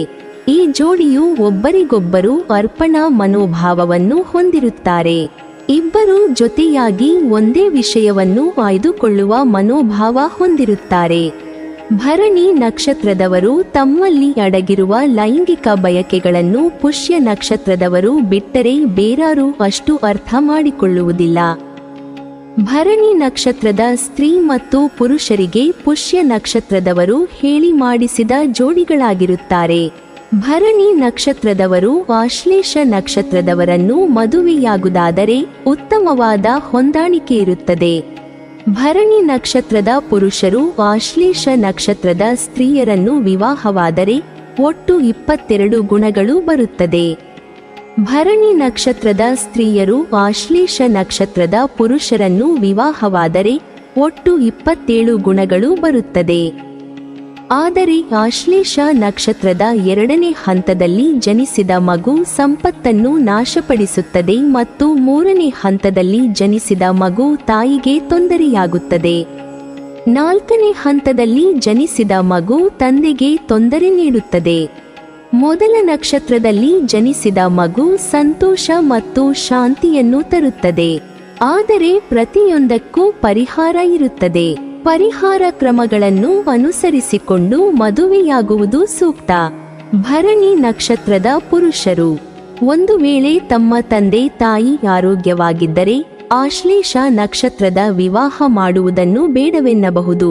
ಈ ಜೋಡಿಯು ಒಬ್ಬರಿಗೊಬ್ಬರು ಅರ್ಪಣಾ ಮನೋಭಾವವನ್ನು ಹೊಂದಿರುತ್ತಾರೆ. ಇಬ್ಬರು ಜೊತೆಯಾಗಿ ಒಂದೇ ವಿಷಯವನ್ನು ಆಯ್ದುಕೊಳ್ಳುವ ಮನೋಭಾವ ಹೊಂದಿರುತ್ತಾರೆ. ಭರಣಿ ನಕ್ಷತ್ರದವರು ತಮ್ಮಲ್ಲಿ ಅಡಗಿರುವ ಲೈಂಗಿಕ ಬಯಕೆಗಳನ್ನು ಪುಷ್ಯ ನಕ್ಷತ್ರದವರು ಬಿಟ್ಟರೆ ಬೇರಾರೂ ಅಷ್ಟು ಅರ್ಥ ಮಾಡಿಕೊಳ್ಳುವುದಿಲ್ಲ. ಭರಣಿ ನಕ್ಷತ್ರದ ಸ್ತ್ರೀ ಮತ್ತು ಪುರುಷರಿಗೆ ಪುಷ್ಯ ನಕ್ಷತ್ರದವರು ಹೇಳಿ ಮಾಡಿಸಿದ ಜೋಡಿಗಳಾಗಿರುತ್ತಾರೆ. ಭರಣಿ ನಕ್ಷತ್ರದವರು ಆಶ್ಲೇಷ ನಕ್ಷತ್ರದವರನ್ನು ಮದುವೆಯಾಗುವುದಾದರೆ ಉತ್ತಮವಾದ ಹೊಂದಾಣಿಕೆ ಇರುತ್ತದೆ. ಭರಣಿ ನಕ್ಷತ್ರದ ಪುರುಷರು ಆಶ್ಲೇಷ ನಕ್ಷತ್ರದ ಸ್ತ್ರೀಯರನ್ನು ವಿವಾಹವಾದರೆ ಒಟ್ಟು 22 ಗುಣಗಳು ಬರುತ್ತದೆ. ಭರಣಿ ನಕ್ಷತ್ರದ ಸ್ತ್ರೀಯರು ಆಶ್ಲೇಷ ನಕ್ಷತ್ರದ ಪುರುಷರನ್ನು ವಿವಾಹವಾದರೆ ಒಟ್ಟು 27 ಗುಣಗಳು ಬರುತ್ತದೆ. ಆದರೆ ಆಶ್ಲೇಷ ನಕ್ಷತ್ರದ 2ನೇ ಹಂತದಲ್ಲಿ ಜನಿಸಿದ ಮಗು ಸಂಪತ್ತನ್ನು ನಾಶಪಡಿಸುತ್ತದೆ ಮತ್ತು 3ನೇ ಹಂತದಲ್ಲಿ ಜನಿಸಿದ ಮಗು ತಾಯಿಗೆ ತೊಂದರೆಯಾಗುತ್ತದೆ. 4ನೇ ಹಂತದಲ್ಲಿ ಜನಿಸಿದ ಮಗು ತಂದೆಗೆ ತೊಂದರೆ ನೀಡುತ್ತದೆ. ಮೊದಲ ನಕ್ಷತ್ರದಲ್ಲಿ ಜನಿಸಿದ ಮಗು ಸಂತೋಷ ಮತ್ತು ಶಾಂತಿಯನ್ನು ತರುತ್ತದೆ. ಆದರೆ ಪ್ರತಿಯೊಂದಕ್ಕೂ ಪರಿಹಾರ ಇರುತ್ತದೆ. ಪರಿಹಾರ ಕ್ರಮಗಳನ್ನು ಅನುಸರಿಸಿಕೊಂಡು ಮದುವೆಯಾಗುವುದು ಸೂಕ್ತ. ಭರಣಿ ನಕ್ಷತ್ರದ ಪುರುಷರು ಒಂದು ವೇಳೆ ತಮ್ಮ ತಂದೆ ತಾಯಿ ಆರೋಗ್ಯವಾಗಿದ್ದರೆ ಆಶ್ಲೇಷ ನಕ್ಷತ್ರದ ವಿವಾಹ ಮಾಡುವುದನ್ನು ಬೇಡವೆನ್ನಬಹುದು.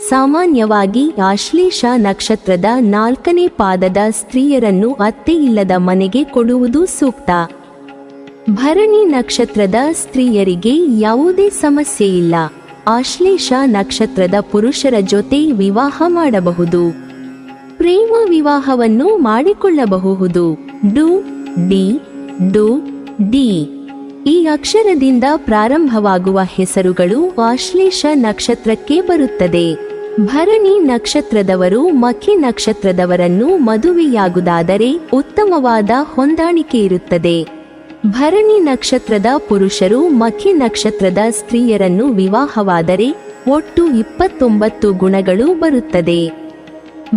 ಸಾಮಾನ್ಯವಾಗಿ ಆಶ್ಲೇಷ ನಕ್ಷತ್ರದ 4ನೇ ಪಾದದ ಸ್ತ್ರೀಯರನ್ನು ಅತ್ತೆ ಇಲ್ಲದ ಮನೆಗೆ ಕೊಡುವುದು ಸೂಕ್ತ. ಭರಣಿ ನಕ್ಷತ್ರದ ಸ್ತ್ರೀಯರಿಗೆ ಯಾವುದೇ ಸಮಸ್ಯೆ ಇಲ್ಲ. ಆಶ್ಲೇಷ ನಕ್ಷತ್ರದ ಪುರುಷರ ಜೊತೆ ವಿವಾಹ ಮಾಡಬಹುದು. ಪ್ರೇಮ ವಿವಾಹವನ್ನು ಮಾಡಿಕೊಳ್ಳಬಹುದು. ಡು, ಡಿ, ಡು, ಡಿ ಈ ಅಕ್ಷರದಿಂದ ಪ್ರಾರಂಭವಾಗುವ ಹೆಸರುಗಳು ಆಶ್ಲೇಷ ನಕ್ಷತ್ರಕ್ಕೆ ಬರುತ್ತದೆ. ಭರಣಿ ನಕ್ಷತ್ರದವರು ಮಖಿ ನಕ್ಷತ್ರದವರನ್ನು ಮದುವೆಯಾಗುವುದಾದರೆ ಉತ್ತಮವಾದ ಹೊಂದಾಣಿಕೆ ಇರುತ್ತದೆ. ಭರಣಿ ನಕ್ಷತ್ರದ ಪುರುಷರು ಮಖಿ ನಕ್ಷತ್ರದ ಸ್ತ್ರೀಯರನ್ನು ವಿವಾಹವಾದರೆ ಒಟ್ಟು 29 ಗುಣಗಳು ಬರುತ್ತದೆ.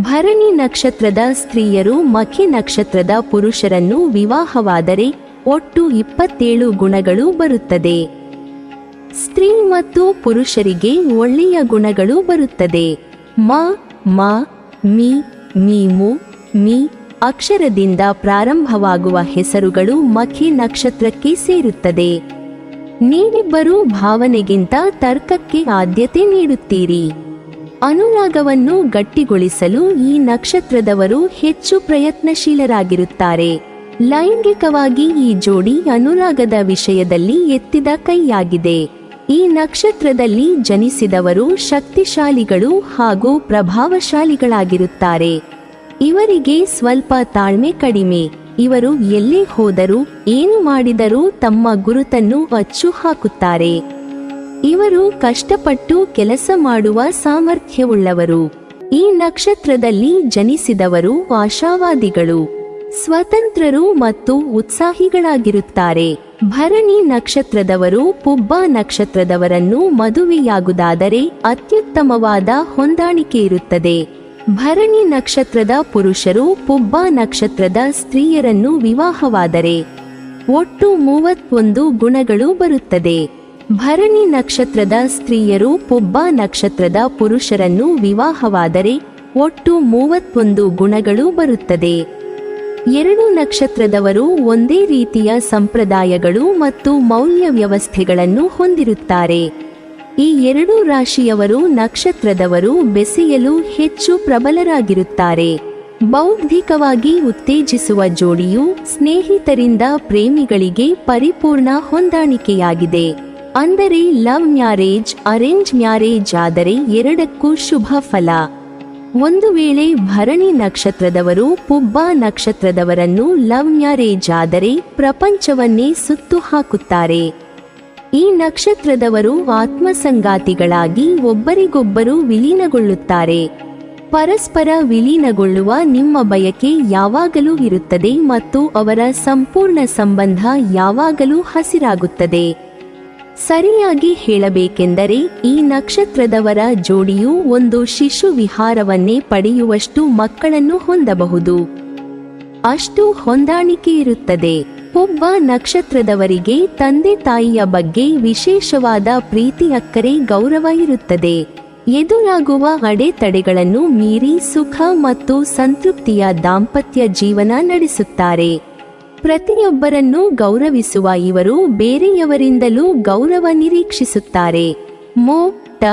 ಭರಣಿ ನಕ್ಷತ್ರದ ಸ್ತ್ರೀಯರು ಮಖಿ ನಕ್ಷತ್ರದ ಪುರುಷರನ್ನು ವಿವಾಹವಾದರೆ ಒಟ್ಟು 27 ಗುಣಗಳು ಬರುತ್ತದೆ. ಸ್ತ್ರೀ ಮತ್ತು ಪುರುಷರಿಗೆ ಒಳ್ಳೆಯ ಗುಣಗಳು ಬರುತ್ತದೆ. ಮ, ಮ, ಮಿ, ಮೀಮು, ಮಿ ಅಕ್ಷರದಿಂದ ಪ್ರಾರಂಭವಾಗುವ ಹೆಸರುಗಳು ಮಖಿ ನಕ್ಷತ್ರಕ್ಕೆ ಸೇರುತ್ತದೆ. ನೀವಿಬ್ಬರೂ ಭಾವನೆಗಿಂತ ತರ್ಕಕ್ಕೆ ಆದ್ಯತೆ ನೀಡುತ್ತೀರಿ. ಅನುರಾಗವನ್ನು ಗಟ್ಟಿಗೊಳಿಸಲು ಈ ನಕ್ಷತ್ರದವರು ಹೆಚ್ಚು ಪ್ರಯತ್ನಶೀಲರಾಗಿರುತ್ತಾರೆ. ಲೈಂಗಿಕವಾಗಿ ಈ ಜೋಡಿ ಅನುರಾಗದ ವಿಷಯದಲ್ಲಿ ಎತ್ತಿದ ಕೈಯಾಗಿದೆ. ಈ ನಕ್ಷತ್ರದಲ್ಲಿ ಜನಿಸಿದವರು ಶಕ್ತಿಶಾಲಿಗಳು ಹಾಗೂ ಪ್ರಭಾವಶಾಲಿಗಳಾಗಿರುತ್ತಾರೆ. ಇವರಿಗೆ ಸ್ವಲ್ಪ ತಾಳ್ಮೆ ಕಡಿಮೆ. ಇವರು ಎಲ್ಲೇ ಹೋದರೂ ಏನು ಮಾಡಿದರೂ ತಮ್ಮ ಗುರುತನ್ನು ಅಚ್ಚು ಹಾಕುತ್ತಾರೆ. ಇವರು ಕಷ್ಟಪಟ್ಟು ಕೆಲಸ ಮಾಡುವ ಸಾಮರ್ಥ್ಯವುಳ್ಳವರು. ಈ ನಕ್ಷತ್ರದಲ್ಲಿ ಜನಿಸಿದವರು ಆಶಾವಾದಿಗಳು, ಸ್ವತಂತ್ರರು ಮತ್ತು ಉತ್ಸಾಹಿಗಳಾಗಿರುತ್ತಾರೆ. ಭರಣಿ ನಕ್ಷತ್ರದವರು ಪುಬ್ಬ ನಕ್ಷತ್ರದವರನ್ನು ಮದುವೆಯಾಗುವುದಾದರೆ ಅತ್ಯುತ್ತಮವಾದ ಹೊಂದಾಣಿಕೆ ಇರುತ್ತದೆ. ಭರಣಿ ನಕ್ಷತ್ರದ ಪುರುಷರು ಪುಬ್ಬ ನಕ್ಷತ್ರದ ಸ್ತ್ರೀಯರನ್ನು ವಿವಾಹವಾದರೆ ಒಟ್ಟು 31 ಗುಣಗಳು ಬರುತ್ತದೆ. ಭರಣಿ ನಕ್ಷತ್ರದ ಸ್ತ್ರೀಯರು ಪುಬ್ಬ ನಕ್ಷತ್ರದ ಪುರುಷರನ್ನು ವಿವಾಹವಾದರೆ ಒಟ್ಟು 31 ಗುಣಗಳು ಬರುತ್ತದೆ. 2 ನಕ್ಷತ್ರದವರು ಒಂದೇ ರೀತಿಯ ಸಂಪ್ರದಾಯಗಳು ಮತ್ತು ಮೌಲ್ಯ ವ್ಯವಸ್ಥೆಗಳನ್ನು ಹೊಂದಿರುತ್ತಾರೆ. ಈ ಎರಡೂ ರಾಶಿಯವರು ನಕ್ಷತ್ರದವರು ಬೆಸೆಯಲು ಹೆಚ್ಚು ಪ್ರಬಲರಾಗಿರುತ್ತಾರೆ. ಬೌದ್ಧಿಕವಾಗಿ ಉತ್ತೇಜಿಸುವ ಜೋಡಿಯು ಸ್ನೇಹಿತರಿಂದ ಪ್ರೇಮಿಗಳಿಗೆ ಪರಿಪೂರ್ಣ ಹೊಂದಾಣಿಕೆಯಾಗಿದೆ. ಅಂದರೆ ಲವ್ ಮ್ಯಾರೇಜ್, ಅರೇಂಜ್ ಮ್ಯಾರೇಜ್ ಆದರೆ ಎರಡಕ್ಕೂ ಶುಭ ಫಲ. ಒಂದು ವೇಳೆ ಭರಣಿ ನಕ್ಷತ್ರದವರು ಪುಬ್ಬ ನಕ್ಷತ್ರದವರನ್ನು ಲವ್ ಮ್ಯಾರೇಜ್ ಆದರೆ ಪ್ರಪಂಚವನ್ನೇ ಸುತ್ತು ಹಾಕುತ್ತಾರೆ. ಈ ನಕ್ಷತ್ರದವರು ಆತ್ಮಸಂಗಾತಿಗಳಾಗಿ ಒಬ್ಬರಿಗೊಬ್ಬರು ವಿಲೀನಗೊಳ್ಳುತ್ತಾರೆ. ಪರಸ್ಪರ ವಿಲೀನಗೊಳ್ಳುವ ನಿಮ್ಮ ಬಯಕೆ ಯಾವಾಗಲೂ ಇರುತ್ತದೆ ಮತ್ತು ಅವರ ಸಂಪೂರ್ಣ ಸಂಬಂಧ ಯಾವಾಗಲೂ ಹಸಿರಾಗುತ್ತದೆ. ಸರಿಯಾಗಿ ಹೇಳಬೇಕೆಂದರೆ ಈ ನಕ್ಷತ್ರದವರ ಜೋಡಿಯು ಒಂದು ಶಿಶು ವಿಹಾರವನ್ನೇ ಪಡೆಯುವಷ್ಟು ಮಕ್ಕಳನ್ನು ಹೊಂದಬಹುದು. ಅಷ್ಟು ಹೊಂದಾಣಿಕೆ ಇರುತ್ತದೆ. ಒಬ್ಬ ನಕ್ಷತ್ರದವರಿಗೆ ತಂದೆ ತಾಯಿಯ ಬಗ್ಗೆ ವಿಶೇಷವಾದ ಪ್ರೀತಿ, ಅಕ್ಕರೆ, ಗೌರವ ಇರುತ್ತದೆ. ಎದುರಾಗುವ ಅಡೆತಡೆಗಳನ್ನು ಮೀರಿ ಸುಖ ಮತ್ತು ಸಂತೃಪ್ತಿಯ ದಾಂಪತ್ಯ ಜೀವನ ನಡೆಸುತ್ತಾರೆ. ಪ್ರತಿಯೊಬ್ಬರನ್ನು ಗೌರವಿಸುವ ಇವರು ಬೇರೆಯವರಿಂದಲೂ ಗೌರವ ನಿರೀಕ್ಷಿಸುತ್ತಾರೆ. ಮೋ, ಟ,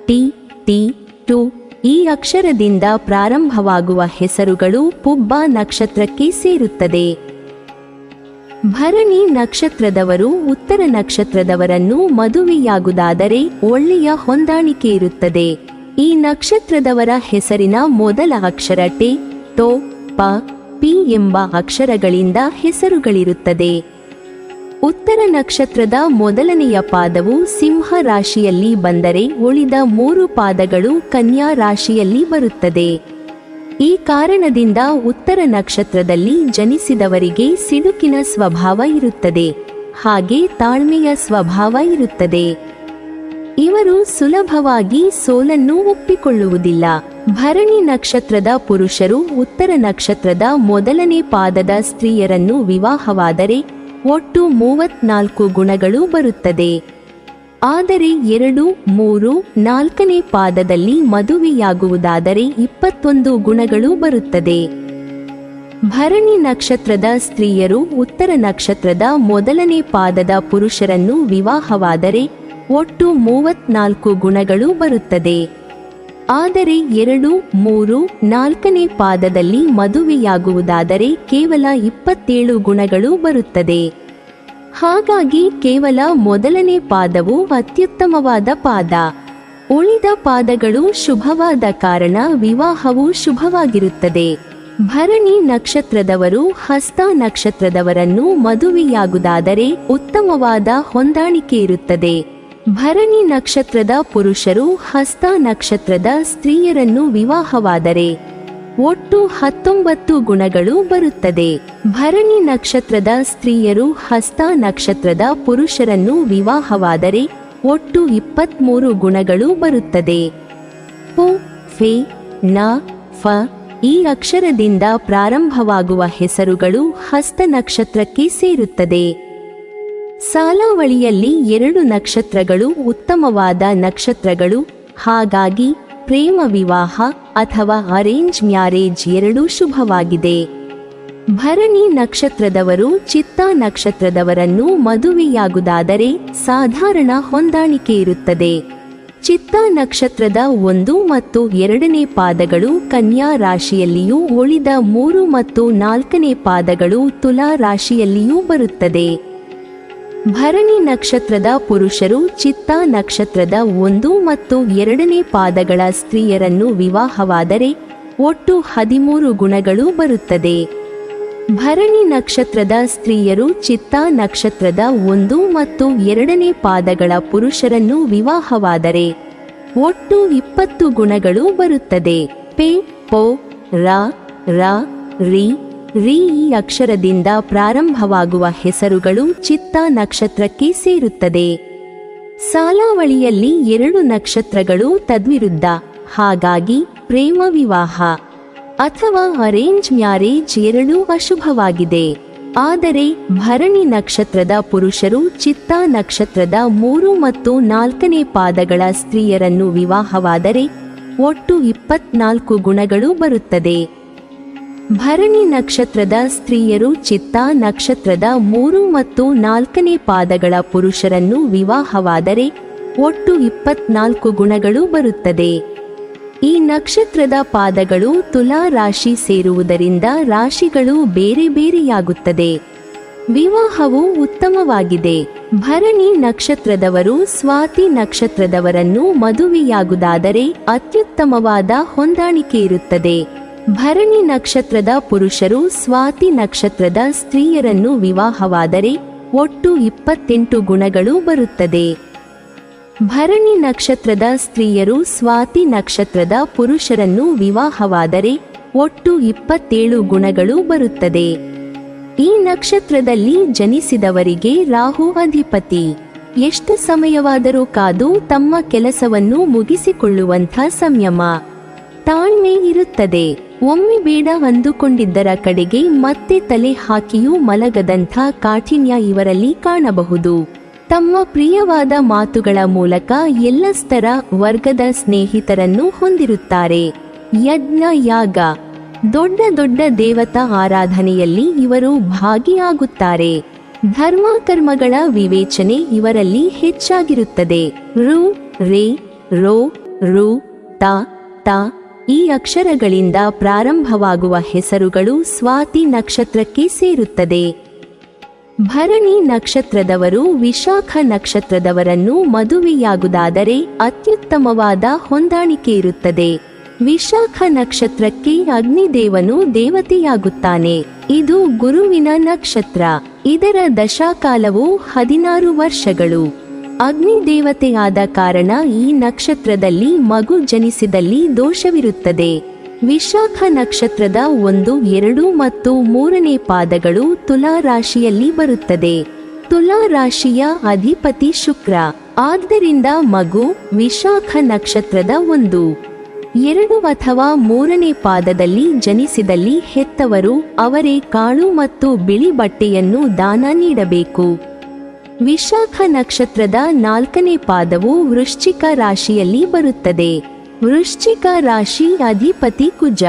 ಟಿ, ಟಿ, ಟು ಈ ಅಕ್ಷರದಿಂದ ಪ್ರಾರಂಭವಾಗುವ ಹೆಸರುಗಳು ಪುಬ್ಬ ನಕ್ಷತ್ರಕ್ಕೆ ಸೇರುತ್ತದೆ. ಭರಣಿ ನಕ್ಷತ್ರದವರು ಉತ್ತರ ನಕ್ಷತ್ರದವರನ್ನು ಮದುವೆಯಾಗುವುದಾದರೆ ಒಳ್ಳೆಯ ಹೊಂದಾಣಿಕೆ ಇರುತ್ತದೆ. ಈ ನಕ್ಷತ್ರದವರ ಹೆಸರಿನ ಮೊದಲ ಅಕ್ಷರ ಟೆ, ಟೊ, ಪ, ಪಿ ಎಂಬ ಅಕ್ಷರಗಳಿಂದ ಹೆಸರುಗಳಿರುತ್ತದೆ. ಉತ್ತರ ನಕ್ಷತ್ರದ ಮೊದಲನೆಯ ಪಾದವು ಸಿಂಹ ರಾಶಿಯಲ್ಲಿ ಬಂದರೆ ಉಳಿದ 3 ಪಾದಗಳು ಕನ್ಯಾ ರಾಶಿಯಲ್ಲಿ ಬರುತ್ತದೆ. ಈ ಕಾರಣದಿಂದ ಉತ್ತರ ನಕ್ಷತ್ರದಲ್ಲಿ ಜನಿಸಿದವರಿಗೆ ಸಿಡುಕಿನ ಸ್ವಭಾವ ಇರುತ್ತದೆ, ಹಾಗೆ ತಾಳ್ಮೆಯ ಸ್ವಭಾವ ಇರುತ್ತದೆ. ಇವರು ಸುಲಭವಾಗಿ ಸೋಲನ್ನು ಒಪ್ಪಿಕೊಳ್ಳುವುದಿಲ್ಲ. ಭರಣಿ ನಕ್ಷತ್ರದ ಪುರುಷರು ಉತ್ತರ ನಕ್ಷತ್ರದ ಮೊದಲನೇ ಪಾದದ ಸ್ತ್ರೀಯರನ್ನು ವಿವಾಹವಾದರೆ ಒಟ್ಟು 34 ಗುಣಗಳು ಬರುತ್ತದೆ. ಆದರೆ 2, 3, 4ನೇ ಪಾದದಲ್ಲಿ ಮದುವೆಯಾಗುವುದಾದರೆ 21 ಗುಣಗಳು ಬರುತ್ತದೆ. ಭರಣಿ ನಕ್ಷತ್ರದ ಸ್ತ್ರೀಯರು ಉತ್ತರ ನಕ್ಷತ್ರದ ಮೊದಲನೇ ಪಾದದ ಪುರುಷರನ್ನು ವಿವಾಹವಾದರೆ ಒಟ್ಟು 34 ಗುಣಗಳು ಬರುತ್ತದೆ. ಆದರೆ 2, 3, 4ನೇ ಪಾದದಲ್ಲಿ ಮದುವೆಯಾಗುವುದಾದರೆ ಕೇವಲ 27 ಗುಣಗಳು ಬರುತ್ತದೆ. ಹಾಗಾಗಿ ಕೇವಲ ಮೊದಲನೇ ಪಾದವು ಅತ್ಯುತ್ತಮವಾದ ಪಾದ. ಉಳಿದ ಪಾದಗಳು ಶುಭವಾದ ಕಾರಣ ವಿವಾಹವು ಶುಭವಾಗಿರುತ್ತದೆ. ಭರಣಿ ನಕ್ಷತ್ರದವರು ಹಸ್ತ ನಕ್ಷತ್ರದವರನ್ನು ಮದುವೆಯಾಗುವುದಾದರೆ ಉತ್ತಮವಾದ ಹೊಂದಾಣಿಕೆ ಇರುತ್ತದೆ. ಭರಣಿ ನಕ್ಷತ್ರದ ಪುರುಷರು ಹಸ್ತ ನಕ್ಷತ್ರದ ಸ್ತ್ರೀಯರನ್ನು ವಿವಾಹವಾದರೆ ಒಟ್ಟು 19 ಗುಣಗಳು ಬರುತ್ತದೆ. ಭರಣಿ ನಕ್ಷತ್ರದ ಸ್ತ್ರೀಯರು ಹಸ್ತ ನಕ್ಷತ್ರದ ಪುರುಷರನ್ನು ವಿವಾಹವಾದರೆ ಒಟ್ಟು 23 ಗುಣಗಳು ಬರುತ್ತದೆ. ಪು, ಫೆ, ನ, ಫ ಈ ಅಕ್ಷರದಿಂದ ಪ್ರಾರಂಭವಾಗುವ ಹೆಸರುಗಳು ಹಸ್ತ ನಕ್ಷತ್ರಕ್ಕೆ ಸೇರುತ್ತದೆ. ಸಾಲಾವಳಿಯಲ್ಲಿ 2 ನಕ್ಷತ್ರಗಳು ಉತ್ತಮವಾದ ನಕ್ಷತ್ರಗಳು. ಹಾಗಾಗಿ ಪ್ರೇಮ ವಿವಾಹ ಅಥವಾ ಅರೇಂಜ್ ಮ್ಯಾರೇಜ್ ಎರಡೂ ಶುಭವಾಗಿದೆ. ಭರಣಿ ನಕ್ಷತ್ರದವರು ಚಿತ್ತಾ ನಕ್ಷತ್ರದವರನ್ನು ಮದುವೆಯಾಗುವುದಾದರೆ ಸಾಧಾರಣ ಹೊಂದಾಣಿಕೆ ಇರುತ್ತದೆ. ಚಿತ್ತಾ ನಕ್ಷತ್ರದ 1 ಮತ್ತು 2ನೇ ಪಾದಗಳು ಕನ್ಯಾ ರಾಶಿಯಲ್ಲಿಯೂ ಉಳಿದ 3 ಮತ್ತು 4ನೇ ಪಾದಗಳು ತುಲಾ ರಾಶಿಯಲ್ಲಿಯೂ ಬರುತ್ತದೆ. ಭರಣಿ ನಕ್ಷತ್ರದ ಪುರುಷರು ಚಿತ್ತಾ ನಕ್ಷತ್ರದ 1 ಮತ್ತು 2ನೇ ಪಾದಗಳ ಸ್ತ್ರೀಯರನ್ನು ವಿವಾಹವಾದರೆ ಒಟ್ಟು 13 ಗುಣಗಳು ಬರುತ್ತದೆ. ಭರಣಿ ನಕ್ಷತ್ರದ ಸ್ತ್ರೀಯರು ಚಿತ್ತಾ ನಕ್ಷತ್ರದ 1 ಮತ್ತು 2ನೇ ಪಾದಗಳ ಪುರುಷರನ್ನು ವಿವಾಹವಾದರೆ ಒಟ್ಟು 20 ಗುಣಗಳು ಬರುತ್ತದೆ. ಪೆ, ಪೊ, ರ, ರ, ರಿ, ರಿ ಈ ಅಕ್ಷರದಿಂದ ಪ್ರಾರಂಭವಾಗುವ ಹೆಸರುಗಳು ಚಿತ್ತಾ ನಕ್ಷತ್ರಕ್ಕೆ ಸೇರುತ್ತದೆ. ಸಾಲಾವಳಿಯಲ್ಲಿ 2 ನಕ್ಷತ್ರಗಳು ತದ್ವಿರುದ್ಧ. ಹಾಗಾಗಿ ಪ್ರೇಮ ವಿವಾಹ ಅಥವಾ ಅರೇಂಜ್ ಮ್ಯಾರೇಜ್ ಎರಡೂ ಅಶುಭವಾಗಿದೆ. ಆದರೆ ಭರಣಿ ನಕ್ಷತ್ರದ ಪುರುಷರು ಚಿತ್ತಾ ನಕ್ಷತ್ರದ 3 ಮತ್ತು 4ನೇ ಪಾದಗಳ ಸ್ತ್ರೀಯರನ್ನು ವಿವಾಹವಾದರೆ ಒಟ್ಟು 24 ಗುಣಗಳು ಬರುತ್ತದೆ. ಭರಣಿ ನಕ್ಷತ್ರದ ಸ್ತ್ರೀಯರು ಚಿತ್ತಾ ನಕ್ಷತ್ರದ 3 ಮತ್ತು 4ನೇ ಪಾದಗಳ ಪುರುಷರನ್ನು ವಿವಾಹವಾದರೆ ಒಟ್ಟು 24 ಗುಣಗಳು ಬರುತ್ತದೆ. ಈ ನಕ್ಷತ್ರದ ಪಾದಗಳು ತುಲಾ ರಾಶಿ ಸೇರುವುದರಿಂದ ರಾಶಿಗಳು ಬೇರೆ ಬೇರೆಯಾಗುತ್ತದೆ. ವಿವಾಹವು ಉತ್ತಮವಾಗಿದೆ. ಭರಣಿ ನಕ್ಷತ್ರದವರು ಸ್ವಾತಿ ನಕ್ಷತ್ರದವರನ್ನು ಮದುವೆಯಾಗುವುದಾದರೆ ಅತ್ಯುತ್ತಮವಾದ ಹೊಂದಾಣಿಕೆ ಇರುತ್ತದೆ. ಭರಣಿ ನಕ್ಷತ್ರದ ಪುರುಷರು ಸ್ವಾತಿ ನಕ್ಷತ್ರದ ಸ್ತ್ರೀಯರನ್ನು ವಿವಾಹವಾದರೆ ಒಟ್ಟು 28 ಗುಣಗಳು ಬರುತ್ತದೆ. ಭರಣಿ ನಕ್ಷತ್ರದ ಸ್ತ್ರೀಯರು ಸ್ವಾತಿ ನಕ್ಷತ್ರದ ಪುರುಷರನ್ನು ವಿವಾಹವಾದರೆ ಒಟ್ಟು 27 ಗುಣಗಳು ಬರುತ್ತದೆ. ಈ ನಕ್ಷತ್ರದಲ್ಲಿ ಜನಿಸಿದವರಿಗೆ ರಾಹು ಅಧಿಪತಿ. ಎಷ್ಟು ಸಮಯವಾದರೂ ಕಾದು ತಮ್ಮ ಕೆಲಸವನ್ನು ಮುಗಿಸಿಕೊಳ್ಳುವಂಥ ಸಂಯಮ, ತಾಳ್ಮೆ ಇರುತ್ತದೆ. ಒಮ್ಮೆ ಬೇಡ ಅಂದುಕೊಂಡಿದ್ದರ ಕಡೆಗೆ ಮತ್ತೆ ತಲೆ ಹಾಕಿಯೂ ಮಲಗದಂಥ ಕಾಠಿಣ್ಯ ಇವರಲ್ಲಿ ಕಾಣಬಹುದು. ತಮ್ಮ ಪ್ರಿಯವಾದ ಮಾತುಗಳ ಮೂಲಕ ಎಲ್ಲ ಸ್ತರ ವರ್ಗದ ಸ್ನೇಹಿತರನ್ನು ಹೊಂದಿರುತ್ತಾರೆ. ಯಜ್ಞ, ಯಾಗ, ದೊಡ್ಡ ದೊಡ್ಡ ದೇವತಾ ಆರಾಧನೆಯಲ್ಲಿ ಇವರು ಭಾಗಿಯಾಗುತ್ತಾರೆ. ಧರ್ಮ ಕರ್ಮಗಳ ವಿವೇಚನೆ ಇವರಲ್ಲಿ ಹೆಚ್ಚಾಗಿರುತ್ತದೆ. ರು, ರೇ, ರೋ, ರು, ತ, ತ ಈ ಅಕ್ಷರಗಳಿಂದ ಪ್ರಾರಂಭವಾಗುವ ಹೆಸರುಗಳು ಸ್ವಾತಿ ನಕ್ಷತ್ರಕ್ಕೆ ಸೇರುತ್ತದೆ. ಭರಣಿ ನಕ್ಷತ್ರದವರು ವಿಶಾಖ ನಕ್ಷತ್ರದವರನ್ನು ಮದುವೆಯಾಗುವುದಾದರೆ ಅತ್ಯುತ್ತಮವಾದ ಹೊಂದಾಣಿಕೆ ಇರುತ್ತದೆ. ವಿಶಾಖ ನಕ್ಷತ್ರಕ್ಕೆ ಅಗ್ನಿದೇವನು ದೇವತೆಯಾಗುತ್ತಾನೆ. ಇದು ಗುರುವಿನ ನಕ್ಷತ್ರ. ಇದರ ದಶಾಕಾಲವು 16 ವರ್ಷಗಳು. ಅಗ್ನಿದೇವತೆಯಾದ ಕಾರಣ ಈ ನಕ್ಷತ್ರದಲ್ಲಿ ಮಗು ಜನಿಸಿದಲ್ಲಿ ದೋಷವಿರುತ್ತದೆ. ವಿಶಾಖ ನಕ್ಷತ್ರದ 1, 2 ಮತ್ತು 3ನೇ ಪಾದಗಳು ತುಲಾ ರಾಶಿಯಲ್ಲಿ ಬರುತ್ತದೆ. ತುಲಾ ರಾಶಿಯ ಅಧಿಪತಿ ಶುಕ್ರ. ಆದ್ದರಿಂದ ಮಗು ವಿಶಾಖ ನಕ್ಷತ್ರದ 1, 2 ಅಥವಾ 3ನೇ ಪಾದದಲ್ಲಿ ಜನಿಸಿದಲ್ಲಿ ಹೆತ್ತವರು ಅವರೇ ಕಾಳು ಮತ್ತು ಬಿಳಿ ಬಟ್ಟೆಯನ್ನು ದಾನ ನೀಡಬೇಕು. ವಿಶಾಖ ನಕ್ಷತ್ರದ 4ನೇ ಪಾದವು ವೃಶ್ಚಿಕ ರಾಶಿಯಲ್ಲಿ ಬರುತ್ತದೆ. ವೃಶ್ಚಿಕ ರಾಶಿ ಅಧಿಪತಿ ಕುಜ.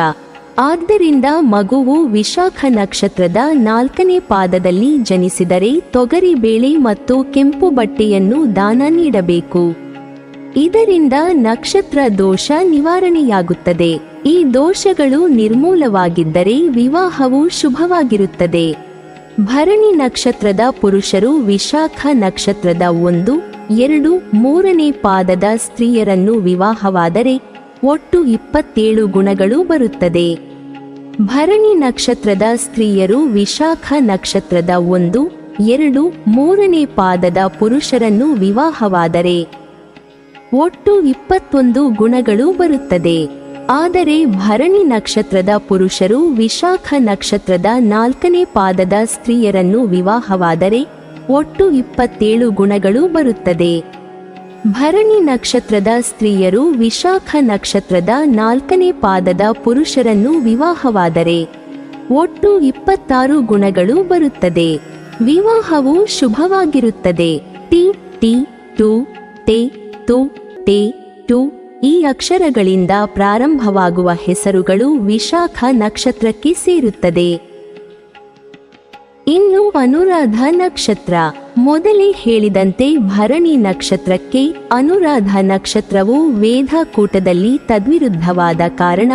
ಆದ್ದರಿಂದ ಮಗುವು ವಿಶಾಖ ನಕ್ಷತ್ರದ 4ನೇ ಪಾದದಲ್ಲಿ ಜನಿಸಿದರೆ ತೊಗರಿ ಬೇಳೆ ಮತ್ತು ಕೆಂಪು ಬಟ್ಟೆಯನ್ನು ದಾನ ನೀಡಬೇಕು. ಇದರಿಂದ ನಕ್ಷತ್ರ ದೋಷ ನಿವಾರಣೆಯಾಗುತ್ತದೆ. ಈ ದೋಷಗಳು ನಿರ್ಮೂಲವಾಗಿದ್ದರೆ ವಿವಾಹವು ಶುಭವಾಗಿರುತ್ತದೆ. ಭರಣಿ ನಕ್ಷತ್ರದ ಪುರುಷರು ವಿಶಾಖ ನಕ್ಷತ್ರದ 1, 2, 3ನೇ ಪಾದದ ಸ್ತ್ರೀಯರನ್ನು ವಿವಾಹವಾದರೆ ಒಟ್ಟು 27 ಗುಣಗಳು ಬರುತ್ತದೆ. ಭರಣಿ ನಕ್ಷತ್ರದ ಸ್ತ್ರೀಯರು ವಿಶಾಖ ನಕ್ಷತ್ರದ 1, 2, 3ನೇ ಪಾದದ ಪುರುಷರನ್ನು ವಿವಾಹವಾದರೆ ಒಟ್ಟು 21 ಗುಣಗಳು ಬರುತ್ತದೆ. ಆದರೆ ಭರಣಿ ನಕ್ಷತ್ರದ ಪುರುಷರು ವಿಶಾಖ ನಕ್ಷತ್ರದ 4ನೇ ಪಾದದ ಸ್ತ್ರೀಯರನ್ನು ವಿವಾಹವಾದರೆ ಒಟ್ಟು 27 ಗುಣಗಳು ಬರುತ್ತದೆ. ಭರಣಿ ನಕ್ಷತ್ರದ ಸ್ತ್ರೀಯರು ವಿಶಾಖ ನಕ್ಷತ್ರದ 4ನೇ ಪಾದದ ಪುರುಷರನ್ನು ವಿವಾಹವಾದರೆ ಒಟ್ಟು 26 ಗುಣಗಳು ಬರುತ್ತದೆ. ವಿವಾಹವು ಶುಭವಾಗಿರುತ್ತದೆ. ಟಿ, ಟಿ, ಟು, ಟೆ, ತು, ಟೆ, ಟು ಈ ಅಕ್ಷರಗಳಿಂದ ಪ್ರಾರಂಭವಾಗುವ ಹೆಸರುಗಳು ವಿಶಾಖ ನಕ್ಷತ್ರಕ್ಕೆ ಸೇರುತ್ತದೆ. ಇನ್ನು ಅನುರಾಧ ನಕ್ಷತ್ರ. ಮೊದಲೇ ಹೇಳಿದಂತೆ ಭರಣಿ ನಕ್ಷತ್ರಕ್ಕೆ ಅನುರಾಧ ನಕ್ಷತ್ರವು ವೇದಕೂಟದಲ್ಲಿ ತದ್ವಿರುದ್ಧವಾದ ಕಾರಣ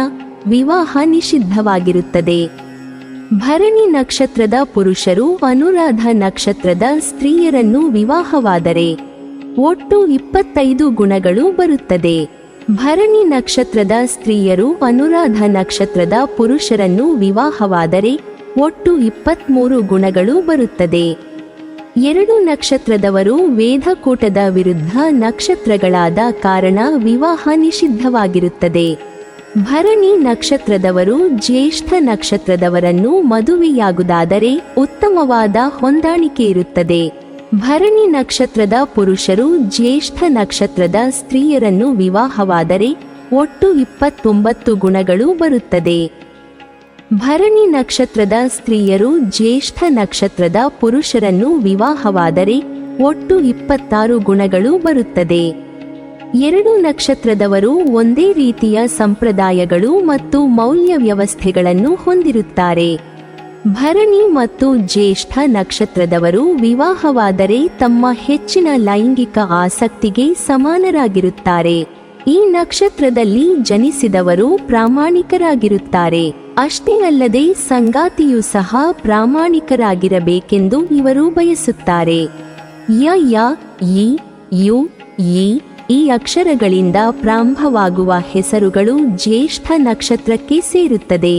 ವಿವಾಹ ನಿಷಿದ್ಧವಾಗಿರುತ್ತದೆ. ಭರಣಿ ನಕ್ಷತ್ರದ ಪುರುಷರು ಅನುರಾಧ ನಕ್ಷತ್ರದ ಸ್ತ್ರೀಯರನ್ನು ವಿವಾಹವಾದರೆ ಒಟ್ಟು 25 ಗುಣಗಳು ಬರುತ್ತದೆ. ಭರಣಿ ನಕ್ಷತ್ರದ ಸ್ತ್ರೀಯರು ಅನುರಾಧ ನಕ್ಷತ್ರದ ಪುರುಷರನ್ನು ವಿವಾಹವಾದರೆ ಒಟ್ಟು 23 ಗುಣಗಳು ಬರುತ್ತದೆ. 2 ನಕ್ಷತ್ರದವರು ವೇದಕೂಟದ ವಿರುದ್ಧ ನಕ್ಷತ್ರಗಳಾದ ಕಾರಣ ವಿವಾಹ ನಿಷಿದ್ಧವಾಗಿರುತ್ತದೆ. ಭರಣಿ ನಕ್ಷತ್ರದವರು ಜ್ಯೇಷ್ಠ ನಕ್ಷತ್ರದವರನ್ನು ಮದುವೆಯಾಗುವುದಾದರೆ ಉತ್ತಮವಾದ ಹೊಂದಾಣಿಕೆ ಇರುತ್ತದೆ. ಭರಣಿ ನಕ್ಷತ್ರದ ಪುರುಷರು ಜ್ಯೇಷ್ಠ ನಕ್ಷತ್ರದ ಸ್ತ್ರೀಯರನ್ನು ವಿವಾಹವಾದರೆ ಒಟ್ಟು 29 ಗುಣಗಳು ಬರುತ್ತದೆ. ಭರಣಿ ನಕ್ಷತ್ರದ ಸ್ತ್ರೀಯರು ಜ್ಯೇಷ್ಠ ನಕ್ಷತ್ರದ ಪುರುಷರನ್ನು ವಿವಾಹವಾದರೆ ಒಟ್ಟು 26 ಗುಣಗಳು ಬರುತ್ತದೆ. 2 ನಕ್ಷತ್ರದವರು ಒಂದೇ ರೀತಿಯ ಸಂಪ್ರದಾಯಗಳು ಮತ್ತು ಮೌಲ್ಯ ವ್ಯವಸ್ಥೆಗಳನ್ನು ಹೊಂದಿರುತ್ತಾರೆ. ಭರಣಿ ಮತ್ತು ಜ್ಯೇಷ್ಠ ನಕ್ಷತ್ರದವರು ವಿವಾಹವಾದರೆ ತಮ್ಮ ಹೆಚ್ಚಿನ ಲೈಂಗಿಕ ಆಸಕ್ತಿಗೆ ಸಮಾನರಾಗಿರುತ್ತಾರೆ. ಈ ನಕ್ಷತ್ರದಲ್ಲಿ ಜನಿಸಿದವರು ಪ್ರಾಮಾಣಿಕರಾಗಿರುತ್ತಾರೆ. ಅಷ್ಟೇ ಅಲ್ಲದೆ ಸಂಗಾತಿಯೂ ಸಹ ಪ್ರಾಮಾಣಿಕರಾಗಿರಬೇಕೆಂದು ಇವರು ಬಯಸುತ್ತಾರೆ. ಯ ಯ ಇ ಯು ಈ ಈ ಅಕ್ಷರಗಳಿಂದ ಪ್ರಾರಂಭವಾಗುವ ಹೆಸರುಗಳು ಜ್ಯೇಷ್ಠ ನಕ್ಷತ್ರಕ್ಕೆ ಸೇರುತ್ತದೆ.